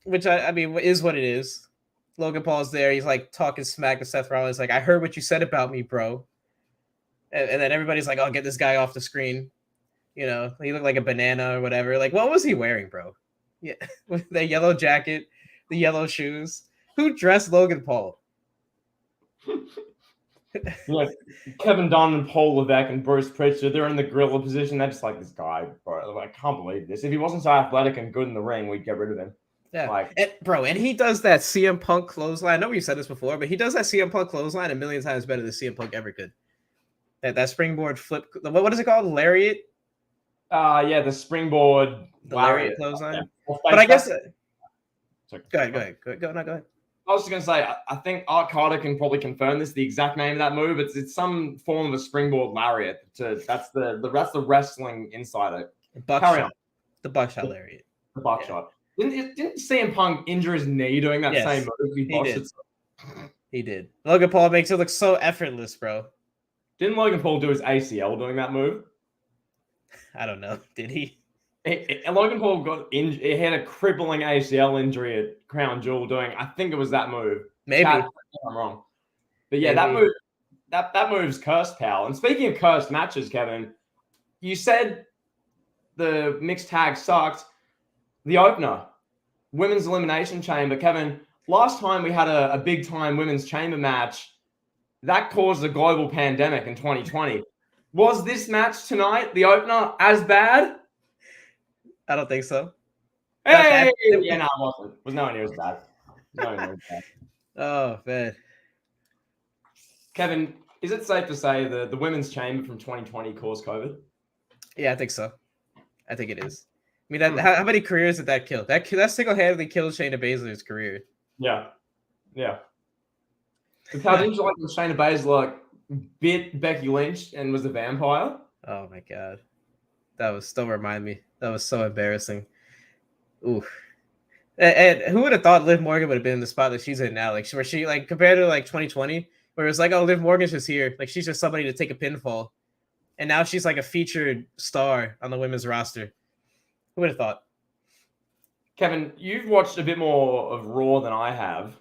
which I mean is what it is. Logan Paul's there. He's like talking smack to Seth Rollins. Like, I heard what you said about me, bro. And then everybody's like, "Oh, get this guy off the screen." You know, he looked like a banana or whatever. Like, what was he wearing, bro? Yeah, with the yellow jacket, the yellow shoes. Who dressed Logan Paul? Like Kevin Dunn and Paul Levesque and Bruce Prichard, they're in the gorilla position. They're just like, this guy, bro. I can't believe this. If he wasn't so athletic and good in the ring, we'd get rid of him. Yeah, and he does that CM Punk clothesline. I know we've said this before, but he does that CM Punk clothesline a million times better than CM Punk ever could. That springboard flip. What is it called? Lariat? Yeah, the springboard. The lariat clothesline. Yeah. But I guess. Go ahead. I was just going to say, I think Art Carter can probably confirm this, the exact name of that move. It's some form of a springboard lariat. That's the wrestling insider. Carry on. The buckshot lariat. The buckshot. Yeah. Didn't CM Punk injure his knee doing that same move? He did. Logan Paul makes it look so effortless, bro. Didn't Logan Paul do his ACL doing that move? I don't know. Did he? Logan Paul got injured. He had a crippling ACL injury at Crown Jewel doing. I think it was that move. Maybe I'm wrong. But yeah, that move. That move's cursed, pal. And speaking of cursed matches, Kevin, you said the mixed tag sucked. The opener, women's elimination chamber. Kevin, last time we had a big time women's chamber match, that caused a global pandemic in 2020. Was this match tonight, the opener, as bad? I don't think so. Hey! Yeah, no, it wasn't. It was nowhere near as bad. Oh man, Kevin, is it safe to say the women's chamber from 2020 caused COVID? yeah, I think so. I think it is. I mean, how many careers did that kill? That single-handedly killed Shayna Baszler's career. Yeah, yeah. But how didn't you like when Shayna Baszler bit Becky Lynch and was a vampire? Oh my god, that was still remind me. That was so embarrassing. Ooh. And who would have thought Liv Morgan would have been in the spot that she's in now? Like, where she like compared to like 2020, where it was like, oh, Liv Morgan's just here. Like, she's just somebody to take a pinfall, and now she's like a featured star on the women's roster. Who would have thought? Kevin, you've watched a bit more of Raw than I have.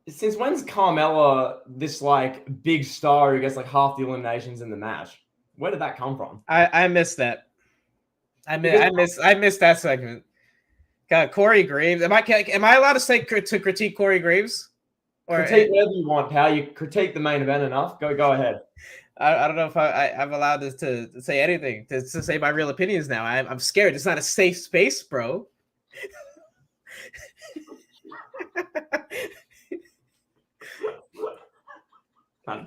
Since when's Carmella this like big star who gets like half the eliminations in the match? Where did that come from? I missed that. I missed that segment. God, Corey Graves. Am I allowed to say to critique Corey Graves? Or critique whatever you want, pal. You critique the main event enough. Go ahead. I don't know if I'm allowed to say anything, to say my real opinions now. I'm scared. It's not a safe space, bro.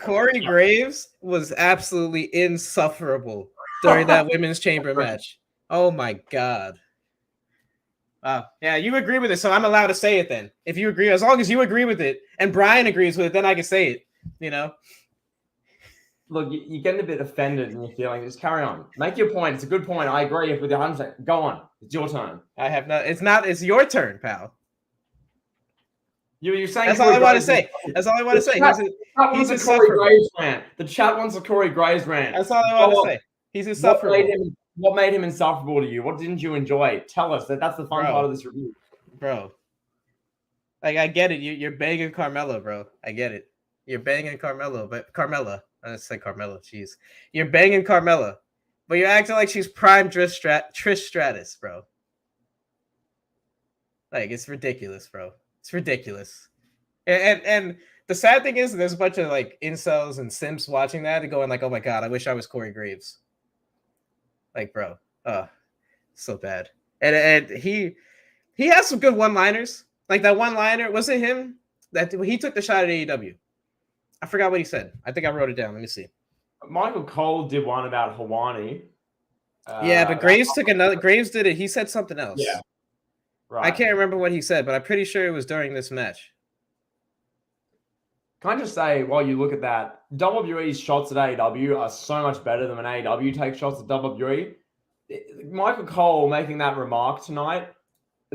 Corey Graves was absolutely insufferable during that women's chamber match. Oh my god. Wow. Yeah, you agree with it, so I'm allowed to say it then. If you agree, as long as you agree with it and Brian agrees with it, then I can say it, you know? Look, you're getting a bit offended and you're feeling, just carry on. Make your point. It's a good point. I agree with you 100%. Go on. It's your turn. It's your turn, pal. You're saying that's all I want to say. That's all I want to say. He's a Corey Graves rant. The chat wants a Corey Graves rant. That's all I want to say. He's insufferable. What made him insufferable to you? What didn't you enjoy? Tell us. That's the fun part of this review. Bro. Like, I get it. You're banging Carmella, bro. I get it. You're banging Carmella, but Carmella. I said Carmella. Jeez. You're banging Carmella, but you're acting like she's prime Trish Stratus, bro. Like, it's ridiculous, bro. It's ridiculous. And the sad thing is, there's a bunch of like incels and simps watching that and going like, "Oh my god, I wish I was Corey Graves." Like, bro, so bad. And he has some good one-liners. Like that one-liner, was it him that he took the shot at AEW? I forgot what he said. I think I wrote it down. Let me see. Michael Cole did one about Hawani. Yeah, but Graves took another. Graves did it. He said something else. Yeah. Right. I can't remember what he said, but I'm pretty sure it was during this match. Can I just say, while you look at that, WWE's shots at AEW are so much better than when AEW takes shots at WWE. Michael Cole making that remark tonight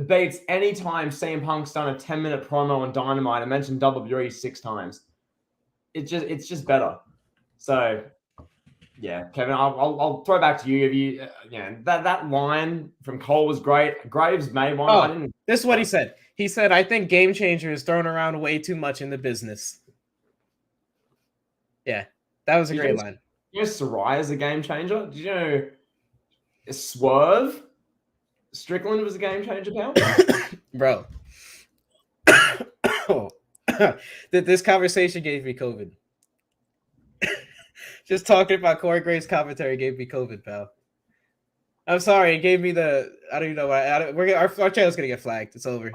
beats any time CM Punk's done a 10-minute promo on Dynamite and mentioned WWE 6 times. It's just better. So, yeah, Kevin, I'll throw back to you. That line from Cole was great. Graves made one. This is what he said. He said, "I think Game Changer is thrown around way too much in the business." Yeah, that was a great line. You know Saraya's a game changer? Did you know Swerve Strickland was a game changer, pal? Bro. This conversation gave me COVID. Just talking about Corey Graves' commentary gave me COVID, pal. I'm sorry, it gave me the. I don't even know why. Our channel's gonna get flagged. It's over.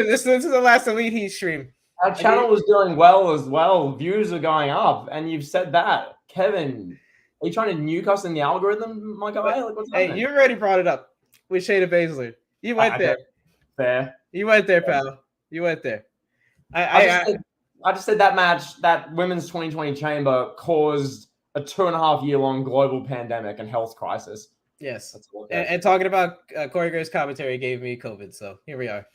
This is the last Elite Heat stream. Our channel was doing well as well. Views are going up, and you've said that, Kevin. Are you trying to nuke us in the algorithm, my guy? Like, what's happening? You already brought it up with Shayna Baszler. You went there. Fair. You went there, pal. You went there. I just said that match, that women's 2020 chamber caused a 2.5-year-long global pandemic and health crisis. Yes. And talking about Corey Graves' commentary gave me COVID, so here we are.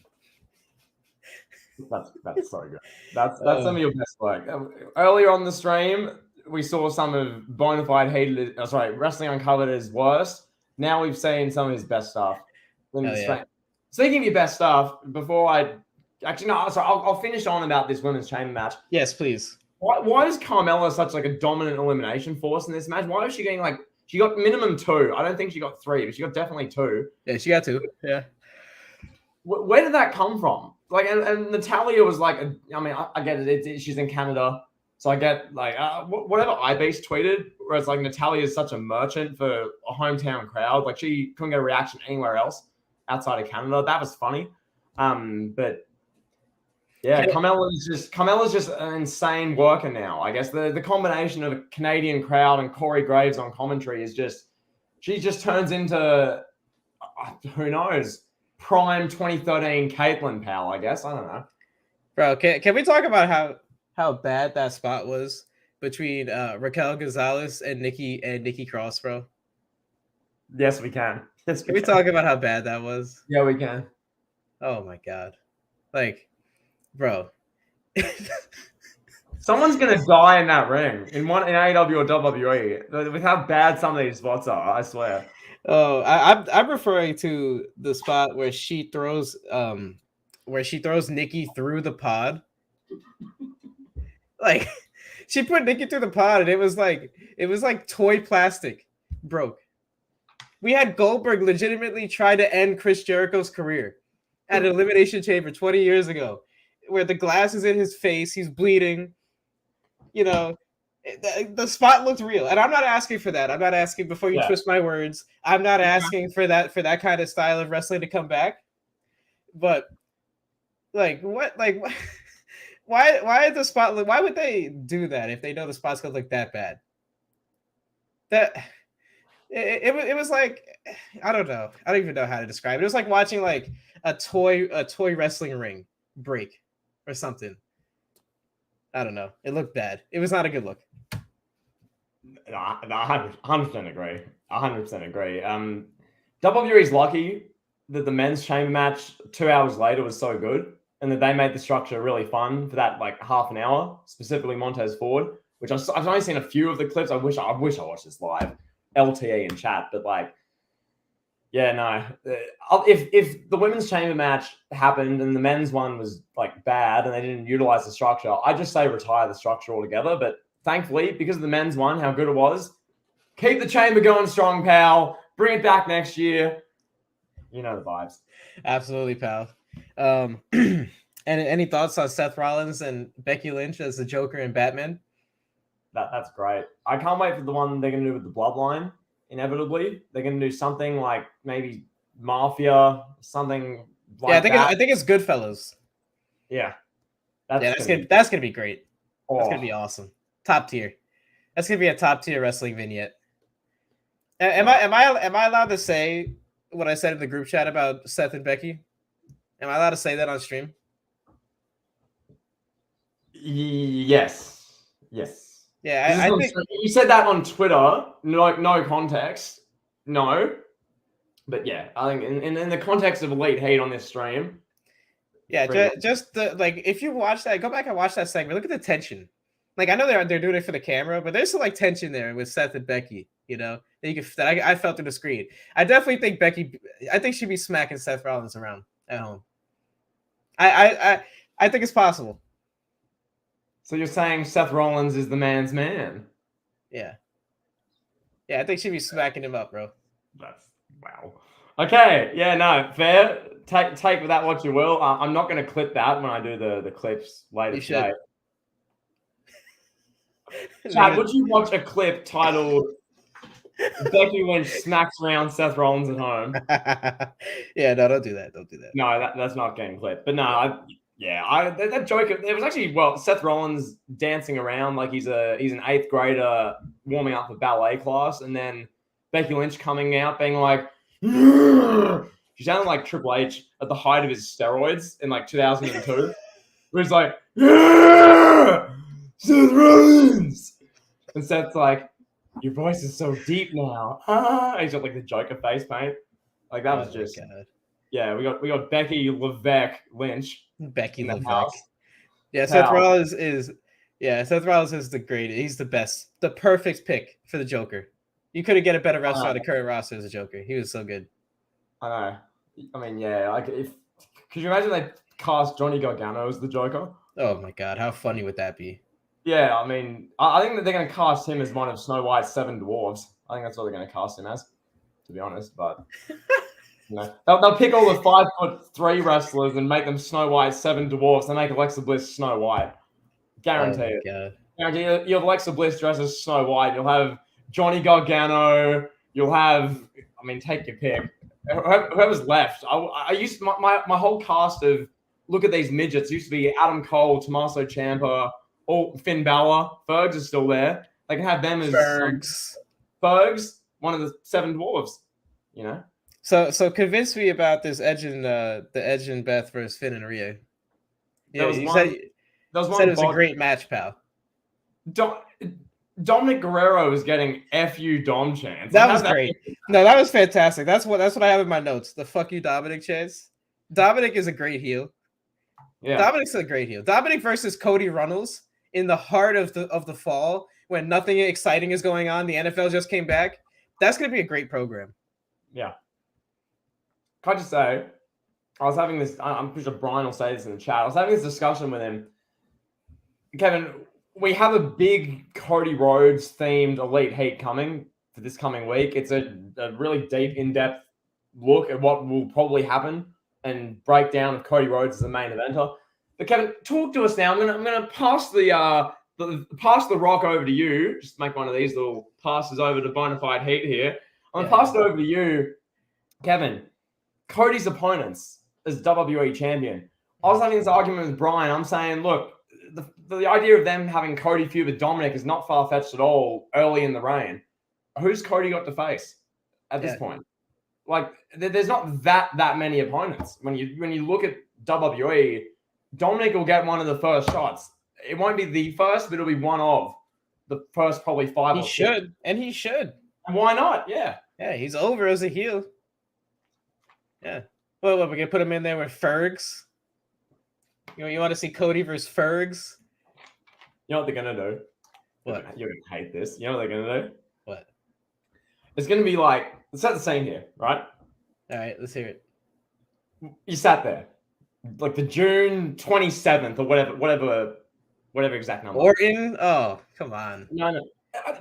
That's so good. That's some of your best work. Earlier on the stream, we saw some of Bonafide hated. Wrestling Uncovered is worst. Now we've seen some of his best stuff. Speaking of your best stuff, before I'll finish on about this women's chamber match. Yes, please. Why is Carmella such like a dominant elimination force in this match? Why is she getting like? She got minimum 2. I don't think she got 3, but she got definitely 2. Yeah, she got 2. Yeah. Where did that come from? Like, and Natalia was like, I get it. She's in Canada, so I get like whatever iBase tweeted, where it's like Natalia is such a merchant for a hometown crowd. Like she couldn't get a reaction anywhere else outside of Canada. That was funny. But Yeah, Carmella's just an insane worker now. I guess the combination of a Canadian crowd and Corey Graves on commentary is just she just turns into who knows, prime 2013 Caitlyn pal. I guess I don't know. Bro, can we talk about how bad that spot was between Raquel Gonzalez and Nikki Cross, bro? Yes, we can. Yes, can we talk about how bad that was? Yeah, we can. Oh my god, like, bro. Someone's gonna die in that ring in AEW or WWE with how bad some of these spots are. I swear. Oh, I'm referring to the spot where she throws Nikki through the pod. Like, she put Nikki through the pod, and it was like toy plastic broke. We had Goldberg legitimately try to end Chris Jericho's career at an Elimination Chamber 20 years ago, where the glass is in his face, he's bleeding. You know, the spot looked real, and I'm not asking for that. I'm not asking before you twist my words. I'm not asking for that kind of style of wrestling to come back. But like, what? Like, why the spot? Why would they do that if they know the spot's gonna look that bad? That it was like, I don't know. I don't even know how to describe it. It was like watching like a toy wrestling ring break or something. I don't know. It looked bad. It was not a good look. No, 100% agree. 100% agree. WWE's lucky that the men's chamber match 2 hours later was so good, and that they made the structure really fun for that like half an hour, specifically Montez Ford, which I've only seen a few of the clips. I wish I watched this live, LTE in chat, but like, yeah, no. If the women's chamber match happened and the men's one was like bad and they didn't utilize the structure, I'd just say retire the structure altogether. But thankfully, because of the men's one, how good it was, keep the chamber going strong, pal. Bring it back next year. You know the vibes. Absolutely, pal. And any thoughts on Seth Rollins and Becky Lynch as the Joker and Batman? That's great. I can't wait for the one they're going to do with the Bloodline. Inevitably, they're going to do something like maybe Mafia, something like that. I think it's Goodfellas. Yeah, that's gonna be great. Oh. That's gonna be awesome. Top tier. That's gonna be a top tier wrestling vignette. Am I allowed to say what I said in the group chat about Seth and Becky? Am I allowed to say that on stream? Yes. Yeah, I think you said that on Twitter. No context. No, but yeah, I think in the context of Elite Heat on this stream. Yeah, just the like. If you watch that, go back and watch that segment. Look at the tension. Like, I know they're doing it for the camera, but there's some like tension there with Seth and Becky. You know, that I felt through the screen. I definitely think Becky. I think she'd be smacking Seth Rollins around at home. I think it's possible. So you're saying Seth Rollins is the man's man? Yeah, I think she'd be smacking him up, bro. That's wow. Okay, yeah, no, fair. Take with that what you will. I'm not going to clip that when I do the clips later today. Chad, would you watch a clip titled "Becky Lynch smacks around Seth Rollins at home"? Yeah, no, don't do that. Don't do that. No, that's not getting clipped. But no, that joke. It was actually Seth Rollins dancing around like he's an 8th grader warming up for ballet class, and then Becky Lynch coming out being like, she sounded like Triple H at the height of his steroids in like 2002. Where he's like, yeah, Seth Rollins, and Seth's like, your voice is so deep now. He's got like the Joker face paint. Like that was just. Yeah, we got Becky Levesque Lynch. Becky Levesque. Yeah, Seth Rollins is the greatest. He's the best. The perfect pick for the Joker. You couldn't get a better wrestler on the current roster as a Joker. He was so good. I know. I mean, yeah. Like, could you imagine they cast Johnny Gargano as the Joker? Oh my God, how funny would that be? Yeah, I mean, I think that they're going to cast him as one of Snow White's 7 dwarves. I think that's what they're going to cast him as, to be honest. But you know, they'll pick all the 5'3" wrestlers and make them Snow White's 7 dwarves. They make Alexa Bliss Snow White. Guaranteed. Oh Guaranteed. You have Alexa Bliss dressed as Snow White. You'll have Johnny Gargano. You'll have, I mean, take your pick. Whoever's left. I used my whole cast of look at these midgets. It used to be Adam Cole, Tommaso Ciampa, or Finn Balor. Fergs is still there. They can have them as Fergs, one of the 7 dwarves. You know. So convince me about this Edge and the Edge and Beth versus Finn and Rhea. Yeah, you said it was a great match, pal. Dominic Guerrero is getting FU Dom chance. That was great. No, that was fantastic. That's what I have in my notes. The fuck you Dominic chance. Dominic is a great heel. Yeah. Dominic's a great heel. Dominic versus Cody Runnels in the heart of the fall when nothing exciting is going on. The NFL just came back. That's going to be a great program. Yeah. Can I just say, I was having this, I'm pretty sure Brian will say this in the chat. I was having this discussion with him. Kevin, we have a big Cody Rhodes themed Elite Heat coming for this coming week. It's a really deep, in-depth look at what will probably happen and breakdown of Cody Rhodes as the main eventer. But Kevin, talk to us now. I'm gonna pass the rock over to you. Just make one of these little passes over to Bonafide Heat here. I'm gonna pass it over to you, Kevin. Cody's opponents as WWE champion. I was having this argument with Brian. I'm saying, look, the idea of them having Cody feud with Dominic is not far-fetched at all early in the reign. Who's Cody got to face at this point? Like, there's not that many opponents. When you look at WWE, Dominic will get one of the first shots. It won't be the first, but it'll be one of the first probably 5 or 6. He should. And why not? Yeah. Yeah, he's over as a heel. Yeah. Well, we're gonna put him in there with Fergs. You want to see Cody versus Fergs? You know what they're gonna do? What? You're gonna hate this. You know what they're gonna do? What? It's gonna be like, let's set the scene here, right? All right, let's hear it. You sat there, like the June 27th or whatever exact number. Orton? Oh, come on. No.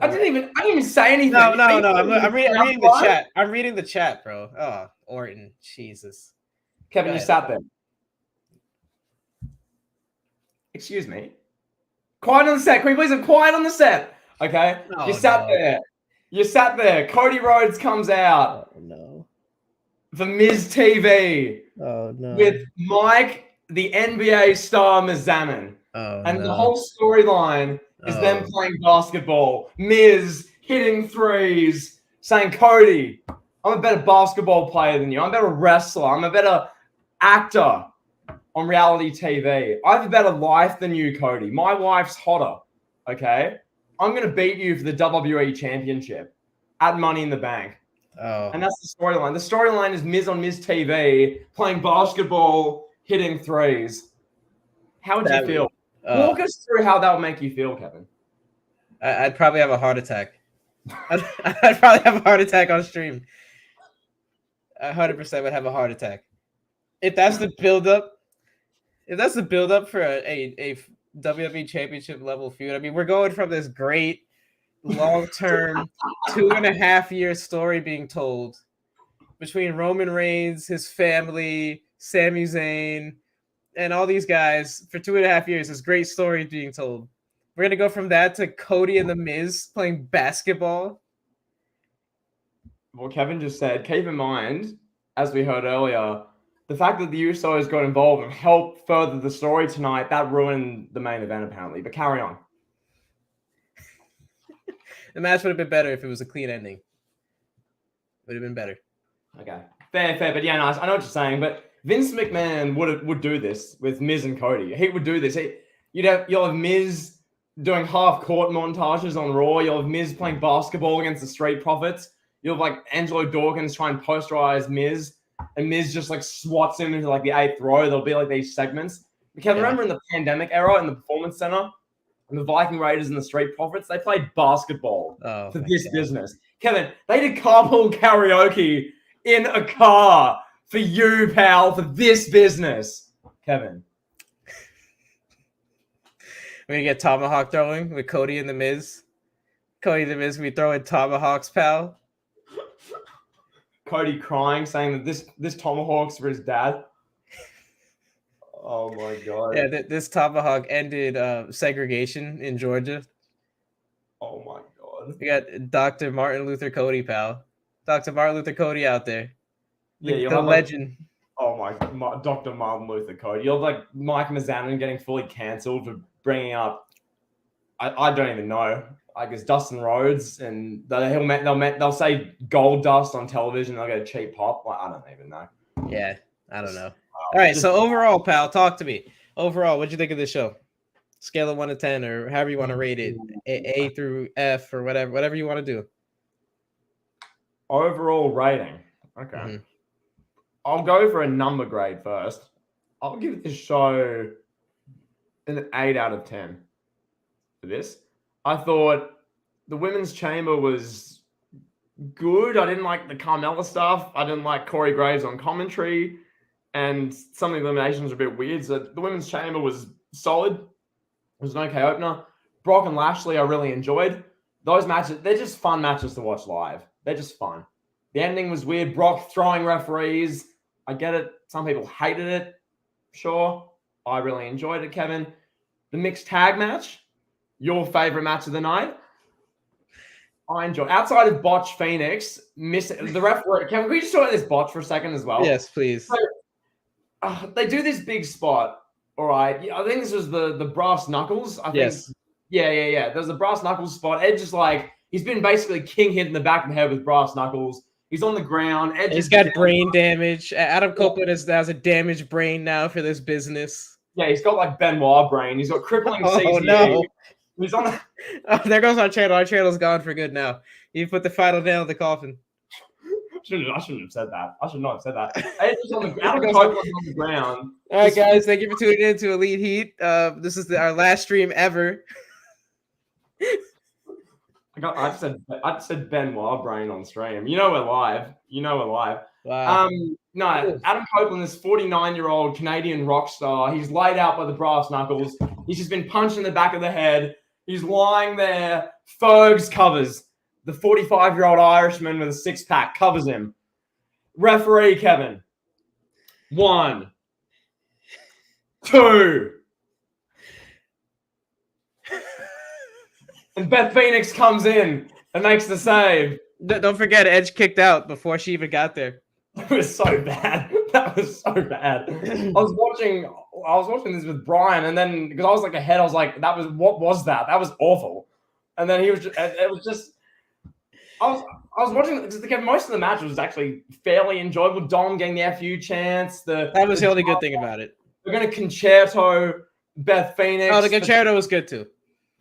I didn't even say anything. No. I'm reading the chat. I'm reading the chat, bro. Oh, Orton. Jesus. Kevin, you sat there. Excuse me. Quiet on the set. Can we please have quiet on the set? Okay. You sat there. You sat there. Cody Rhodes comes out. Oh, no. For Miz TV. Oh, no. With Mike, the NBA star Mazamin. Oh, and the whole storyline is them playing basketball. Miz hitting threes, saying, Cody, I'm a better basketball player than you. I'm a better wrestler. I'm a better actor on reality TV. I have a better life than you, Cody. My wife's hotter, okay? I'm going to beat you for the WWE Championship at Money in the Bank. Oh. And that's the storyline. The storyline is Miz on Miz TV, playing basketball, hitting threes. How would you feel? Walk us through how that would make you feel, Kevin. I'd probably have a heart attack. I'd probably have a heart attack on stream. 100% would have a heart attack. If that's the build-up for a WWE Championship level feud, I mean, we're going from this great long-term 2.5-year story being told between Roman Reigns, his family, Sami Zayn, and all these guys for 2.5 years. This great story being told. We're going to go from that to Cody and The Miz playing basketball. Well, Kevin just said, keep in mind, as we heard earlier, the fact that the Usos got involved and helped further the story tonight, that ruined the main event apparently. But carry on. The match would have been better if it was a clean ending. Would have been better. Okay. Fair. But yeah, nice. I know what you're saying, but Vince McMahon would do this with Miz and Cody. He would do this. You'll have Miz doing half-court montages on Raw. You'll have Miz playing basketball against the Street Profits. You'll have like Angelo Dawkins try and posterize Miz, and Miz just like swats him into like the 8th row. There'll be like these segments. Because remember in the pandemic era in the Performance Center, and the Viking Raiders and the Street Profits, they played basketball for this business. Kevin, they did carpool karaoke in a car. For you, pal, for this business. Kevin. We're going to get tomahawk throwing with Cody and The Miz. Cody and The Miz, we throw in tomahawks, pal. Cody crying, saying that this tomahawk's for his dad. Oh, my God. Yeah, this tomahawk ended segregation in Georgia. Oh, my God. We got Dr. Martin Luther Cody, pal. Dr. Martin Luther Cody out there. The legend. Oh my Dr. Martin Luther Code. You're like Mike Mizanin getting fully cancelled for bringing up. I don't even know. I guess Dustin Rhodes, and they'll say gold dust on television. They'll get a cheap pop. Like, I don't even know. Yeah, I don't know. All right, so overall, pal, talk to me. Overall, what'd you think of the show? Scale of 1 to 10, or however you want to rate it, A through F, or whatever you want to do. Overall rating. Okay. Mm-hmm. I'll go for a number grade first. I'll give this show an 8 out of 10 for this. I thought the Women's Chamber was good. I didn't like the Carmella stuff. I didn't like Corey Graves on commentary. And some of the eliminations are a bit weird. So the Women's Chamber was solid. It was an okay opener. Brock and Lashley I really enjoyed. Those matches, they're just fun matches to watch live. They're just fun. The ending was weird. Brock throwing referees. I get it. Some people hated it. Sure. I really enjoyed it, Kevin. The mixed tag match, your favorite match of the night. I enjoy. Outside of Botch Phoenix, the referee. Can we just talk about this Botch for a second as well? Yes, please. So, they do this big spot. All right. I think this was the brass knuckles. I think. Yes. Yeah. There's the brass knuckles spot. Edge is like, he's been basically king hit in the back of the head with brass knuckles. He's on the ground. Edge he's got brain damage. Adam Copeland has a damaged brain now for this business. Yeah, he's got like Benoit brain. He's got crippling CTE. Oh, no. He's on the... Oh, there goes our channel. Our channel's gone for good now. You put the final nail in the coffin. I shouldn't have said that. I should not have said that. Edge on the ground. All right, guys. Thank you for tuning in to Elite Heat. This is our last stream ever. I just said Benoit brain on stream. You know we're live. Wow. No, Adam Copeland, this 49-year-old Canadian rock star. He's laid out by the brass knuckles. He's just been punched in the back of the head. He's lying there. Fergs covers. The 45-year-old Irishman with a six-pack covers him. Referee Kevin. 1, 2. And Beth Phoenix comes in and makes the save. Don't forget, Edge kicked out before she even got there. That was so bad. I was watching this with Brian, and then because I was like ahead, I was like, what was that? That was awful. And then it was just I was watching most of the match was actually fairly enjoyable. Dom getting the FU chance. That was the only good thing about it. We're gonna concerto Beth Phoenix. Oh, the concerto was good too.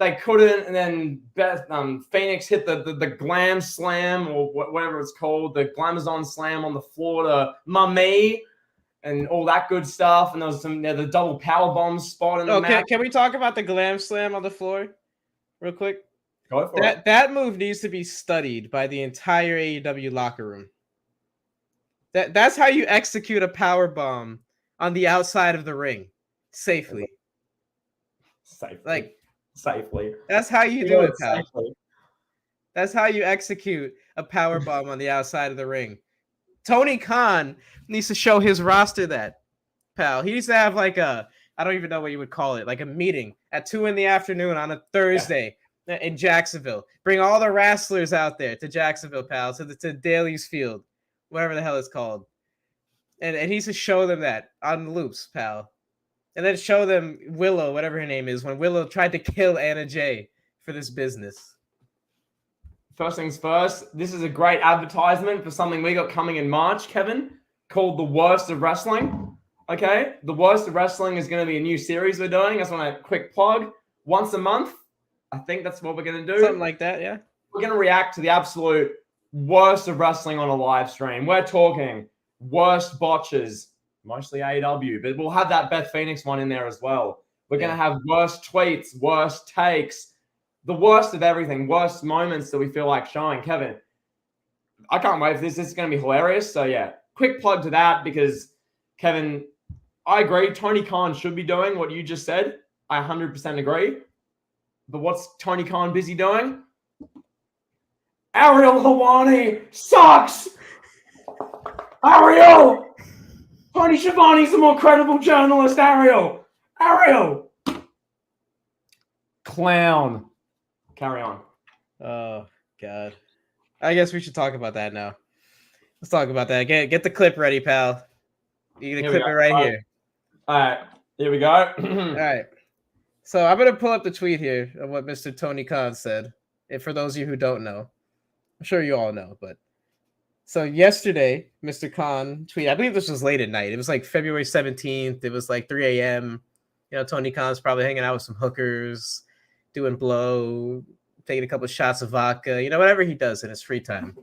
They couldn't, and then Beth Phoenix hit the glam slam or whatever it's called, the glamazon slam on the floor to Mummy and all that good stuff. And there was the double power bomb spot in the match. Can we talk about the glam slam on the floor real quick? Go for it. That move needs to be studied by the entire AEW locker room. That's how you execute a power bomb on the outside of the ring safely. Safely. That's how you do it, pal. Safely. That's how you execute a power bomb on the outside of the ring. Tony Khan needs to show his roster that, pal. He needs to have like I don't even know what you would call it, like a meeting at 2 p.m. on a Thursday in Jacksonville. Bring all the wrestlers out there to Jacksonville, pal, to Daly's Field, whatever the hell it's called. And he needs to show them that on loops, pal. And then show them Willow, whatever her name is, when Willow tried to kill Anna Jay for this business. First things first, this is a great advertisement for something we got coming in March, Kevin, called The Worst of Wrestling. Okay? The Worst of Wrestling is going to be a new series we're doing. I just want a quick plug. Once a month. I think that's what we're going to do. Something like that, yeah. We're going to react to the absolute worst of wrestling on a live stream. We're talking worst botches. Mostly AEW, but we'll have that Beth Phoenix one in there as well. We're going to have worst tweets, worst takes, the worst of everything, worst moments that we feel like showing. Kevin, I can't wait for this. This is going to be hilarious. So, yeah, quick plug to that because, Kevin, I agree. Tony Khan should be doing what you just said. I 100% agree. But what's Tony Khan busy doing? Ariel Helwani sucks! Ariel! Tony Schiavone's the more credible journalist, Ariel! Clown. Carry on. Oh, God. I guess we should talk about that now. Let's talk about that. Get the clip ready, pal. You're gonna clip it right here. All right, here we go. All right. So I'm gonna pull up the tweet here of what Mr. Tony Khan said. And for those of you who don't know, I'm sure you all know, but so yesterday, Mr. Khan tweeted, I believe this was late at night. It was like February 17th. It was like 3 a.m. You know, Tony Khan's probably hanging out with some hookers, doing blow, taking a couple of shots of vodka, you know, whatever he does in his free time.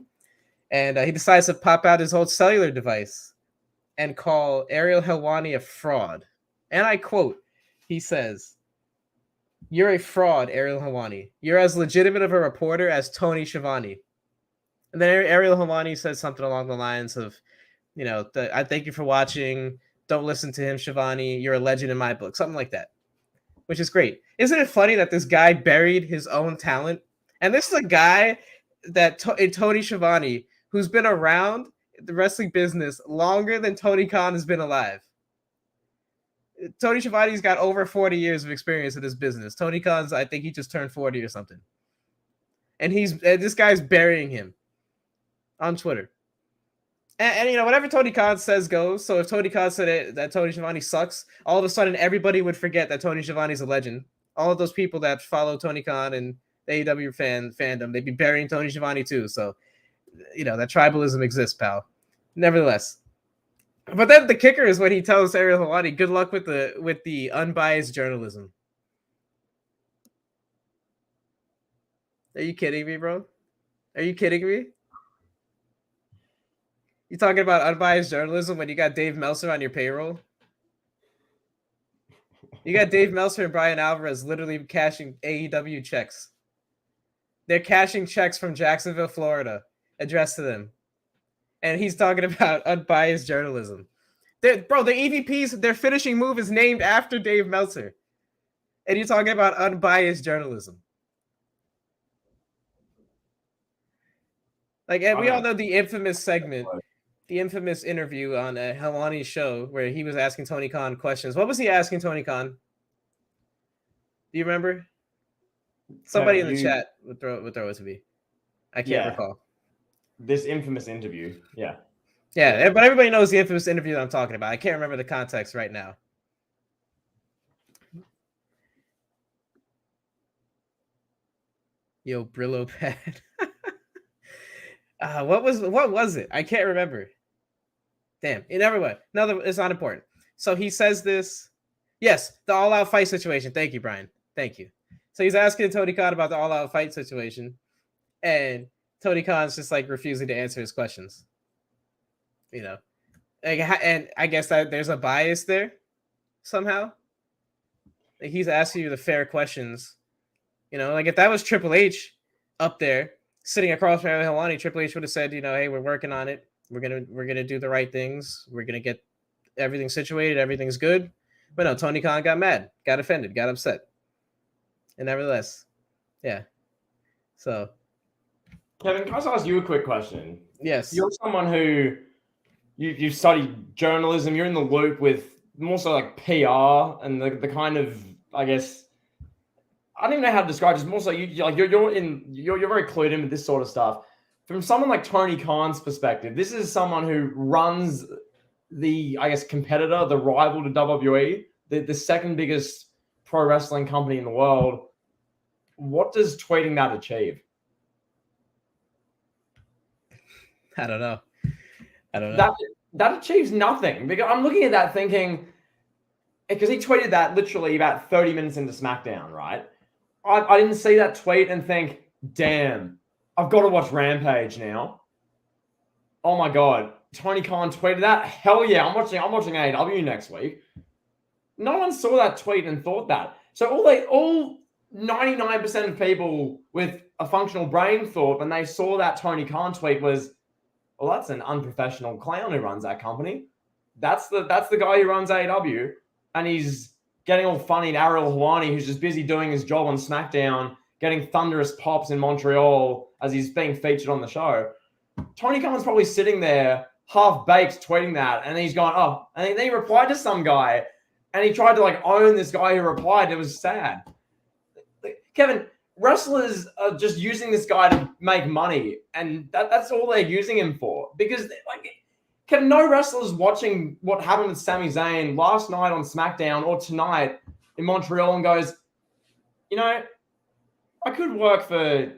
And he decides to pop out his old cellular device and call Ariel Helwani a fraud. And I quote, he says, "You're a fraud, Ariel Helwani. You're as legitimate of a reporter as Tony Schiavone." And then Ariel Helwani says something along the lines of, you know, I thank you for watching. Don't listen to him, Schiavone. You're a legend in my book. Something like that, which is great. Isn't it funny that this guy buried his own talent? And this is a guy that Tony Schiavone, who's been around the wrestling business longer than Tony Khan has been alive. Tony Schiavone's got over 40 years of experience in this business. Tony Khan's, I think he just turned 40 or something. And this guy's burying him on Twitter. And you know, whatever Tony Khan says goes. So if Tony Khan said that Tony Schiavone sucks, all of a sudden everybody would forget that Tony Schiavone's a legend. All of those people that follow Tony Khan and the AEW fandom, they'd be burying Tony Schiavone too. So, you know, that tribalism exists, pal. Nevertheless. But then the kicker is when he tells Ariel Helwani, good luck with the unbiased journalism. Are you kidding me, bro? Are you kidding me? You talking about unbiased journalism when you got Dave Meltzer on your payroll? You got Dave Meltzer and Brian Alvarez literally cashing AEW checks. They're cashing checks from Jacksonville, Florida, addressed to them. And he's talking about unbiased journalism. Bro, the EVPs, their finishing move is named after Dave Meltzer. And you're talking about unbiased journalism. Like, and we all know the infamous segment, the infamous interview on Helwani's show where he was asking Tony Khan questions. What was he asking Tony Khan? Do you remember? Somebody in the chat would throw it to me. I can't recall. This infamous interview. Yeah. Yeah, but everybody knows the infamous interview that I'm talking about. I can't remember the context right now. Yo, Brillo pad. What was it? I can't remember. Damn. In every way. No, it's not important. So he says this. Yes, the all-out fight situation. Thank you, Brian. Thank you. So he's asking Tony Khan about the all-out fight situation. And Tony Khan's just like refusing to answer his questions. You know. And I guess that there's a bias there somehow. Like he's asking you the fair questions. You know, like if that was Triple H up there sitting across from Helwani, Triple H would have said, you know, hey, we're working on it. We're gonna do the right things. We're gonna get everything situated. Everything's good. But no, Tony Khan got mad, got offended, got upset. And nevertheless, yeah. So, Kevin, can I just ask you a quick question? Yes. You're someone who you studied journalism. You're in the loop with more so like PR and the kind of, I guess, I don't even know how to describe it. It's more so you're very clued in with this sort of stuff. From someone like Tony Khan's perspective, this is someone who runs the, I guess, competitor, the rival to WWE, the second biggest pro wrestling company in the world. What does tweeting that achieve? I don't know. That achieves nothing. Because I'm looking at that thinking, because he tweeted that literally about 30 minutes into SmackDown, right? I didn't see that tweet and think, damn, I've got to watch Rampage now. Oh my God. Tony Khan tweeted that? Hell yeah, I'm watching AEW next week. No one saw that tweet and thought that. So all 99% of people with a functional brain thought when they saw that Tony Khan tweet was, well, that's an unprofessional clown who runs that company. That's the guy who runs AEW, and he's getting all funny at Ariel Helwani, who's just busy doing his job on SmackDown, getting thunderous pops in Montreal as he's being featured on the show. Tony Khan's probably sitting there half-baked tweeting that, and he's going, oh, and then he replied to some guy, and he tried to like own this guy who replied. It was sad. Kevin, wrestlers are just using this guy to make money, and that's all they're using him for. Because, like, Can no wrestlers watching what happened with Sami Zayn last night on SmackDown or tonight in Montreal and goes, you know, I could work for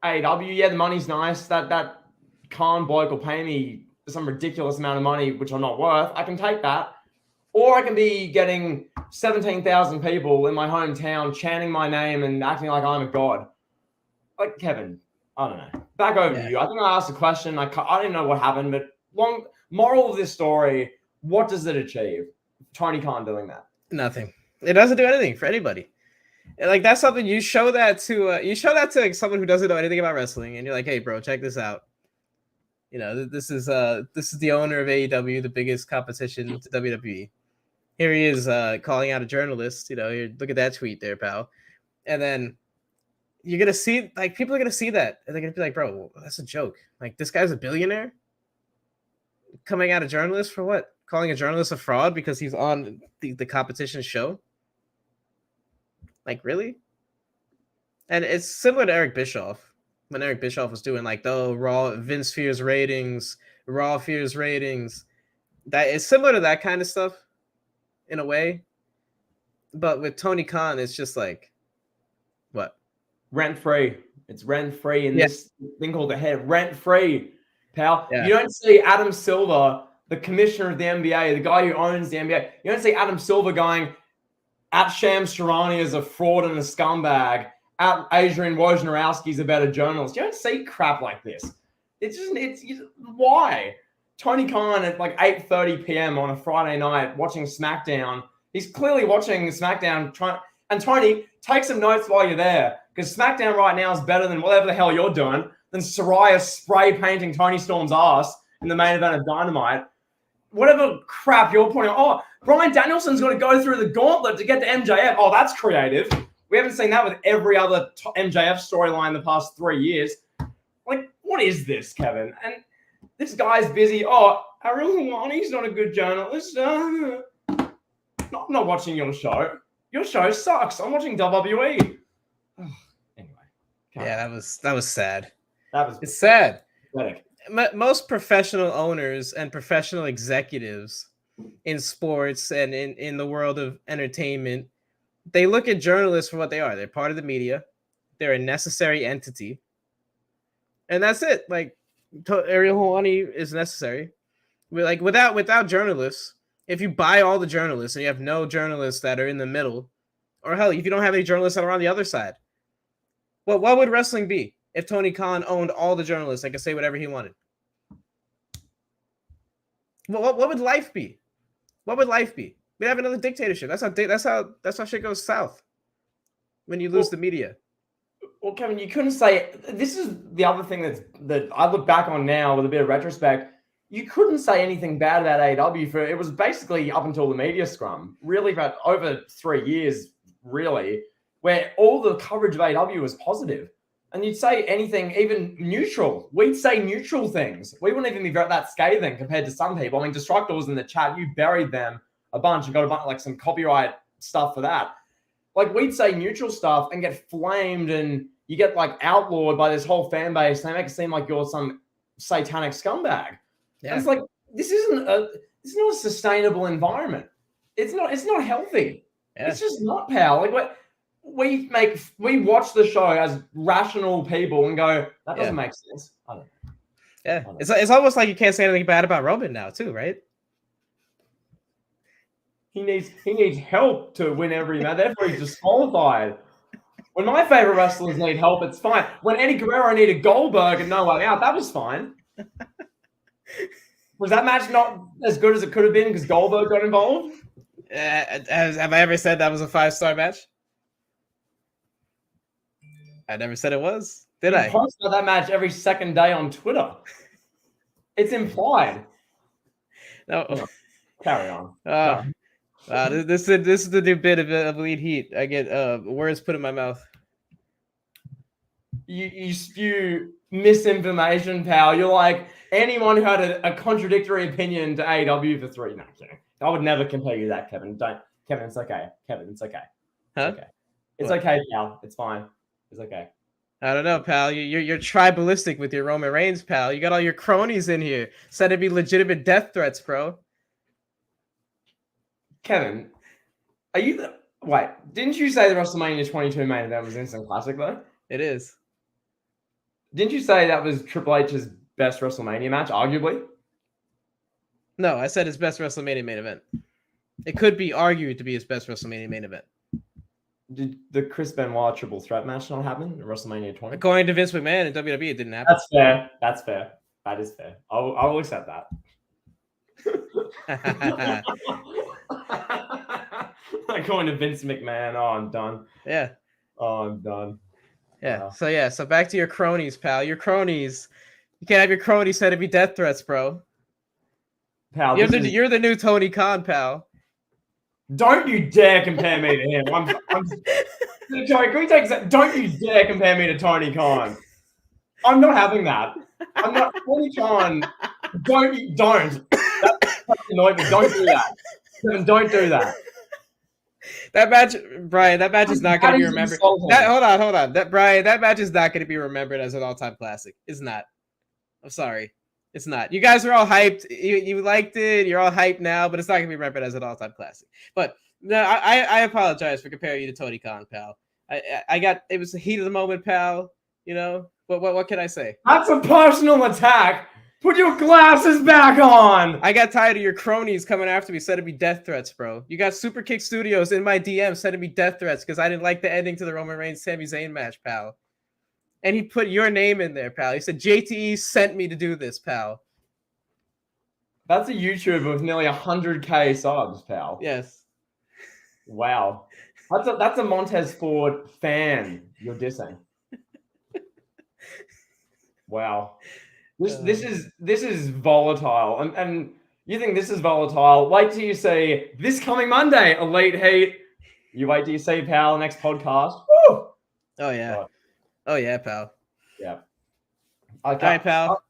AEW. Yeah, the money's nice. That Khan bloke will pay me some ridiculous amount of money, which I'm not worth. I can take that. Or I can be getting 17,000 people in my hometown chanting my name and acting like I'm a god. Like, Kevin, I don't know. Back over to you. I think I asked a question. I didn't know what happened, but moral of this story, what does it achieve? Tony Khan doing that? Nothing. It doesn't do anything for anybody. Like, that's something you show that to like, someone who doesn't know anything about wrestling, and you're like, hey, bro, check this out. You know, this is the owner of AEW, the biggest competition to WWE. Here he is calling out a journalist. You know, look at that tweet there, pal. And then you're gonna see, like, people are gonna see that, and they're gonna be like, bro, that's a joke. Like, this guy's a billionaire coming at a journalist for what? Calling a journalist a fraud because he's on the competition show? Like, really? And it's similar to Eric Bischoff. When Eric Bischoff was doing like the Raw, Vince fears ratings, Raw fears ratings. That is similar to that kind of stuff in a way. But with Tony Khan, it's just like, what? Rent free. It's rent free in this thing called the head. Rent free, pal. Yeah. You don't see Adam Silver, the commissioner of the NBA, the guy who owns the NBA. You don't see Adam Silver going at Shams Charania as a fraud and a scumbag. At Adrian Wojnarowski's a better journalist. You don't see crap like this. It's why? Tony Khan at like 8:30 p.m. on a Friday night watching SmackDown. He's clearly watching SmackDown. And Tony, take some notes while you're there, because SmackDown right now is better than whatever the hell you're doing, than Saraya spray painting Tony Storm's ass in the main event of Dynamite. Whatever crap you're putting on. Oh, Bryan Danielson's got to go through the gauntlet to get to MJF. Oh, that's creative. We haven't seen that with every other MJF storyline the past 3 years. Like, what is this, Kevin? And this guy's busy. Oh, Ariel Helwani's not a good journalist. I'm not watching your show. Your show sucks. I'm watching WWE. Anyway. Yeah, that was sad. It's sad. Pathetic. Most professional owners and professional executives in sports and in the world of entertainment, they look at journalists for what they are. They're part of the media. They're a necessary entity. And that's it. Like, Ariel Helwani is necessary. Like, without journalists, if you buy all the journalists and you have no journalists that are in the middle, or hell, if you don't have any journalists that are on the other side, well, what would wrestling be if Tony Khan owned all the journalists and could say whatever he wanted? Well, what would life be? What would life be? We'd have another dictatorship. That's how shit goes south when you lose the media. Well, Kevin, you couldn't say, this is the other thing that I look back on now with a bit of retrospect. You couldn't say anything bad about AEW for, it was basically up until the media scrum, really about over 3 years, really, where all the coverage of AEW was positive. And you'd say anything, even neutral. We'd say neutral things. We wouldn't even be that scathing compared to some people. I mean, Destructor was in the chat. You buried them a bunch and got a bunch, like, some copyright stuff for that. Like, we'd say neutral stuff and get flamed, and you get, like, outlawed by this whole fan base. They make it seem like you're some satanic scumbag. Yeah. And it's like, this is not a sustainable environment. It's not healthy. Yeah. It's just not, pal. Like, we watch the show as rational people and go, that doesn't make sense. I don't know. Yeah. It's almost like you can't say anything bad about Roman now too, right? He needs help to win every match. Therefore, he's disqualified. When my favorite wrestlers need help, it's fine. When Eddie Guerrero needed Goldberg and no way out, that was fine. Was that match not as good as it could have been because Goldberg got involved? Have I ever said that was a 5-star match? I never said it was. Did I? Post about that match every second day on Twitter. It's implied. No. Carry on. This is the new bit of Elite Heat. I get words put in my mouth. You spew misinformation, pal. You're like anyone who had a contradictory opinion to AEW for 3. No, kidding. I would never compare you to that, Kevin. Don't, Kevin. It's okay. Kevin, it's okay. Huh? It's okay. It's okay, pal. It's fine. It's okay. I don't know, pal. You're tribalistic with your Roman Reigns, pal. You got all your cronies in here. Said to be legitimate death threats, bro. Kevin, are you the... Wait, didn't you say the WrestleMania 22 main event was instant classic though? It is. Didn't you say that was Triple H's best WrestleMania match, arguably? No, I said his best WrestleMania main event. It could be argued to be his best WrestleMania main event. Did the Chris Benoit triple threat match not happen in WrestleMania 20? According to Vince McMahon in WWE, it didn't happen. That's fair. That's fair. That is fair. I will accept that. According to Vince McMahon, oh, I'm done. Yeah. Oh, I'm done. Yeah. Wow. So back to your cronies, pal. Your cronies. You can't have your cronies said to be death threats, bro. Pal, you're the new Tony Khan, pal. Don't you dare compare me to him. Joey, can we take that? Don't you dare compare me to Tony Khan. I'm not having that. I'm not Tony Khan. Don't. That's annoying me. Don't do that. Don't do that. That match, Brian. That match is not going to be remembered. Hold on. That match is not going to be remembered as an all-time classic. It's not. I'm sorry. It's not. You guys are all hyped. You liked it. You're all hyped now, but it's not going to be remembered as an all-time classic. But no, I apologize for comparing you to Tony Khan, pal. It was the heat of the moment, pal. You know, what can I say? That's a personal attack. Put your glasses back on. I got tired of your cronies coming after me, said to be death threats, bro. You got Super Kick Studios in my DM said to be death threats because I didn't like the ending to the Roman Reigns SAMI ZAYN match, pal. And he put your name in there, pal. He said, JTE sent me to do this, pal. That's a YouTuber with nearly 100K subs, pal. Yes. Wow. That's a Montez Ford fan you're dissing. Wow. This is volatile. And you think this is volatile. Wait till you see this coming Monday, Elite Heat. You wait till you see, pal, next podcast. Woo! Oh, yeah. Oh, yeah, pal. Yeah. All right, pal.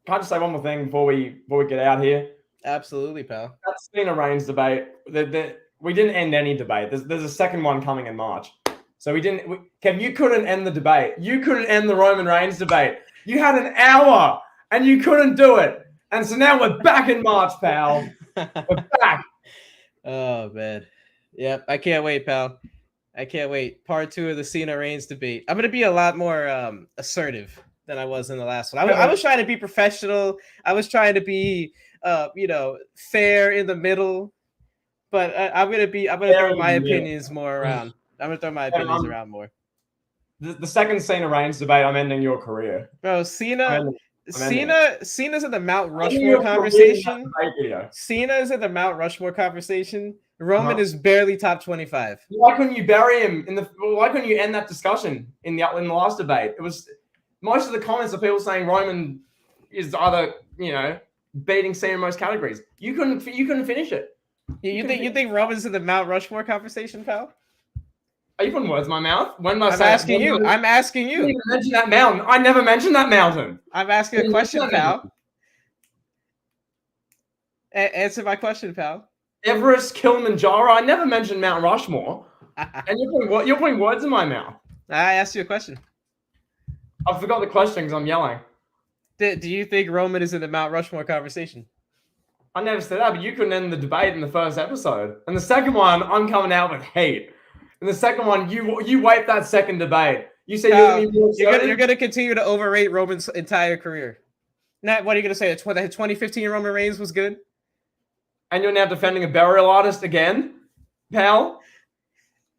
Can I just say one more thing before we get out here? Absolutely, pal. That's been a Reigns debate. We didn't end any debate. There's a second one coming in March. So Kev, you couldn't end the debate. You couldn't end the Roman Reigns debate. You had an hour and you couldn't do it. And so now we're back in March, pal. We're back. Oh, man. Yep. I can't wait, pal. I can't wait. Part 2 of the Cena Reigns debate. I'm going to be a lot more assertive than I was in the last one. I was trying to be professional. I was trying to be, fair in the middle. But I'm going to throw my opinions more around. I'm going to throw my opinions around more. The second Cena Reigns debate, I'm ending your career. Bro, Cena's in the Mount Rushmore conversation. Cena's in the Mount Rushmore conversation. Roman is barely top 25. Why couldn't you bury him why couldn't you end that discussion in the last debate? It was most of the comments of people saying Roman is either, beating Cena in most categories. You couldn't finish it. You think Roman's in the Mount Rushmore conversation, pal? Are you putting words in my mouth? When I'm asking you. I'm asking you. I didn't even mention that mountain. I never mentioned that mountain. I'm asking a question, pal. Answer my question, pal. Everest, Kilimanjaro. I never mentioned Mount Rushmore. And you're putting words in my mouth. I asked you a question. I forgot the question because I'm yelling. Do you think Roman is in the Mount Rushmore conversation? I never said that, but you couldn't end the debate in the first episode. And the second one, I'm coming out with hate. And the second one, you wiped that second debate. You said you're going to continue to overrate Roman's entire career. Now, what are you going to say? The 2015 Roman Reigns was good? And you're now defending a burial artist again, pal?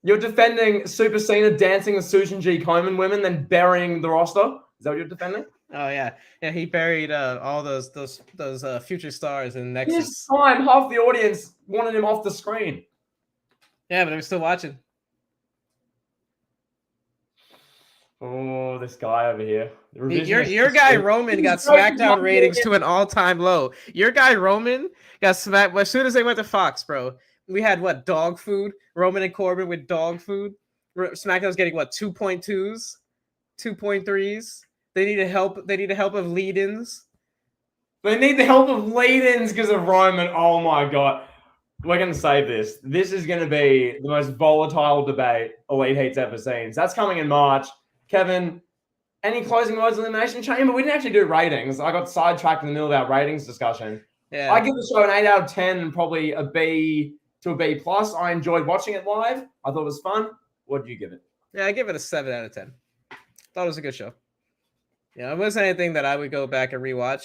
You're defending Super Cena dancing with Susan G. Komen women, then burying the roster? Is that what you're defending? Oh, yeah. Yeah, he buried all those future stars in Nexus. This time, half the audience wanted him off the screen. Yeah, but I'm still watching. Oh, this guy over here. Your guy Roman got SmackDown ratings to an all-time low. Your guy Roman got smacked as soon as they went to Fox, bro. We had dog food. Roman and Corbin with dog food. SmackDown's getting 2.2s, 2.3s. They need help. They need the help of lead-ins. They need the help of lead-ins because of Roman. Oh my god. We're going to save this. This is going to be the most volatile debate Elite Heat's ever seen. So that's coming in March. Kevin, Any closing words on the Elimination Chamber? We didn't actually do ratings. I got sidetracked in the middle of our ratings discussion. Yeah. I give the show an 8 out of 10 and probably a B to a B plus. I enjoyed watching it live. I thought it was fun. What did you give it? Yeah, I give it a 7 out of 10. Thought it was a good show. Yeah, it wasn't anything that I would go back and rewatch.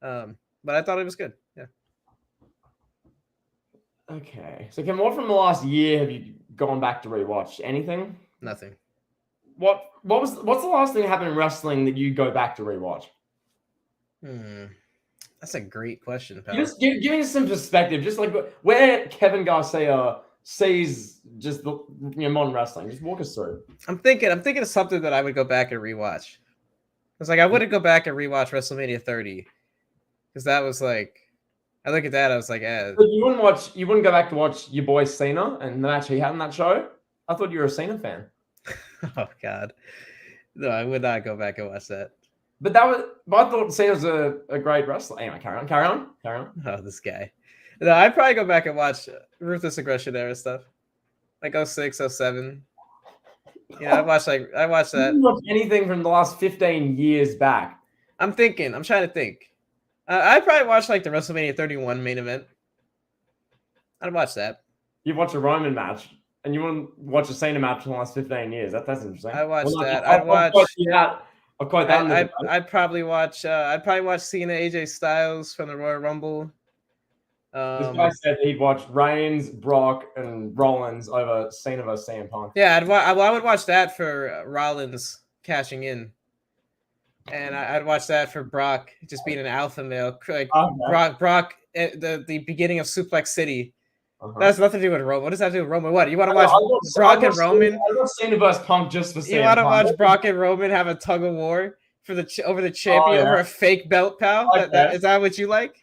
But I thought it was good. Yeah. Okay. So, Ken, what from the last year have you gone back to rewatch? Anything? Nothing. What's the last thing that happened in wrestling that you go back to rewatch? That's a great question, pal. Just give me some perspective, just like where Kevin Garcia sees just the modern wrestling. Just walk us through. I'm thinking of something that I would go back and rewatch. It's like I wouldn't go back and rewatch WrestleMania 30 because that was like, I look at that, I was like, But you wouldn't go back to watch your boy Cena and the match he had in that show. I thought you were a Cena fan. Oh God, no, I would not go back and watch that. But I thought Cena was a great wrestler. Anyway, carry on. Oh, this guy. No, I'd probably go back and watch Ruthless Aggression era stuff, like 06, 07. Yeah, I watched that. You didn't watch anything from the last 15 years back. I'm trying to think. I'd probably watch like the WrestleMania 31 main event. I'd watch that. You've watched a Roman match, and you wouldn't watch a Cena match in the last 15 years. That's interesting. I watched that. I'd probably watch Cena, AJ Styles from the Royal Rumble. This guy said he'd watch Reigns, Brock, and Rollins over Cena vs. CM Punk. Yeah, I would watch that for Rollins cashing in, and I'd watch that for Brock just being an alpha male. Like Brock at the beginning of Suplex City. That's nothing to do with Roman. What does that do with Roman? What, you want to watch Brock and Roman? I love Cena vs. Punk just for CM Punk. You want to watch Brock and Roman have a tug of war for over the champion over a fake belt, pal? Is that what you like?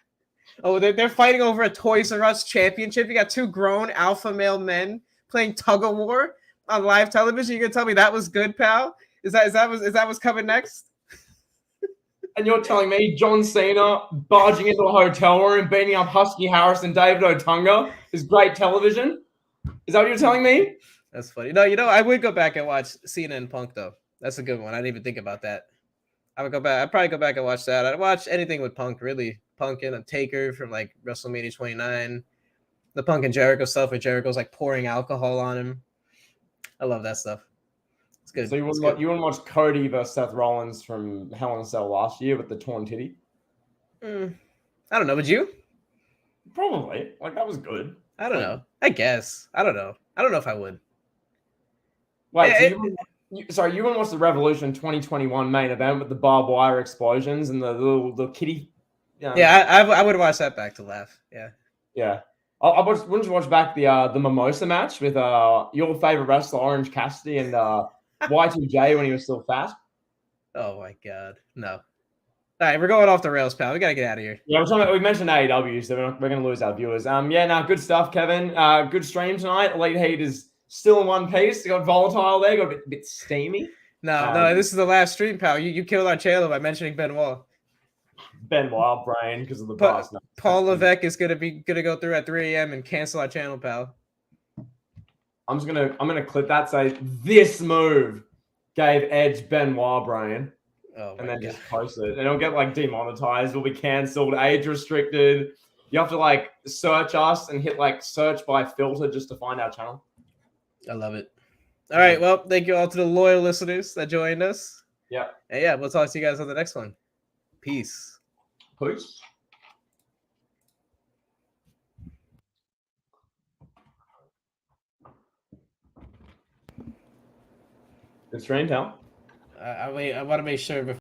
Oh, they're fighting over a Toys R Us championship. You got two grown alpha male men playing tug of war on live television. You gonna tell me that was good, pal? Is that what's coming next? And you're telling me John Cena barging into a hotel room, beating up Husky Harris and David Otunga is great television? Is that what you're telling me? That's funny. No, I would go back and watch Cena and Punk though. That's a good one. I didn't even think about that. I would go back. I'd probably go back and watch that. I'd watch anything with Punk, really. Punk and a Taker from like WrestleMania 29. The Punk and Jericho stuff where Jericho's like pouring alcohol on him. I love that stuff. It's good. So you wouldn't watch Cody versus Seth Rollins from Hell in a Cell last year with the torn titty? I don't know. Would you? Probably. Like, that was good. I don't know. I guess. I don't know. I don't know if I would. Wait, you wouldn't watch the Revolution 2021 main event with the barbed wire explosions and the little kitty? Yeah, I would watch that back to laugh. Yeah. Yeah. Wouldn't you watch back the Mimosa match with your favorite wrestler Orange Cassidy and Y2J when he was still fat? Oh my God, no! All right, we're going off the rails, pal. We gotta get out of here. Yeah, we mentioned AEW, so we're gonna lose our viewers. Good stuff, Kevin. Good stream tonight. Elite Heat is still in one piece. Got volatile there. Got a bit steamy. No, this is the last stream, pal. You killed our channel by mentioning Benoit. Benoit brain because of the boss. Paul Levesque is gonna go through at 3 a.m. and cancel our channel, pal. I'm gonna clip that. Say this move gave Edge Benoit brain, and then just post it, and it'll get like demonetized. It'll be cancelled, age restricted. You have to like search us and hit like search by filter just to find our channel. I love it. All right, well, thank you all to the loyal listeners that joined us. Yeah, and yeah, we'll talk to you guys on the next one. Peace. Peace. Good stream, Tal. I want to make sure before.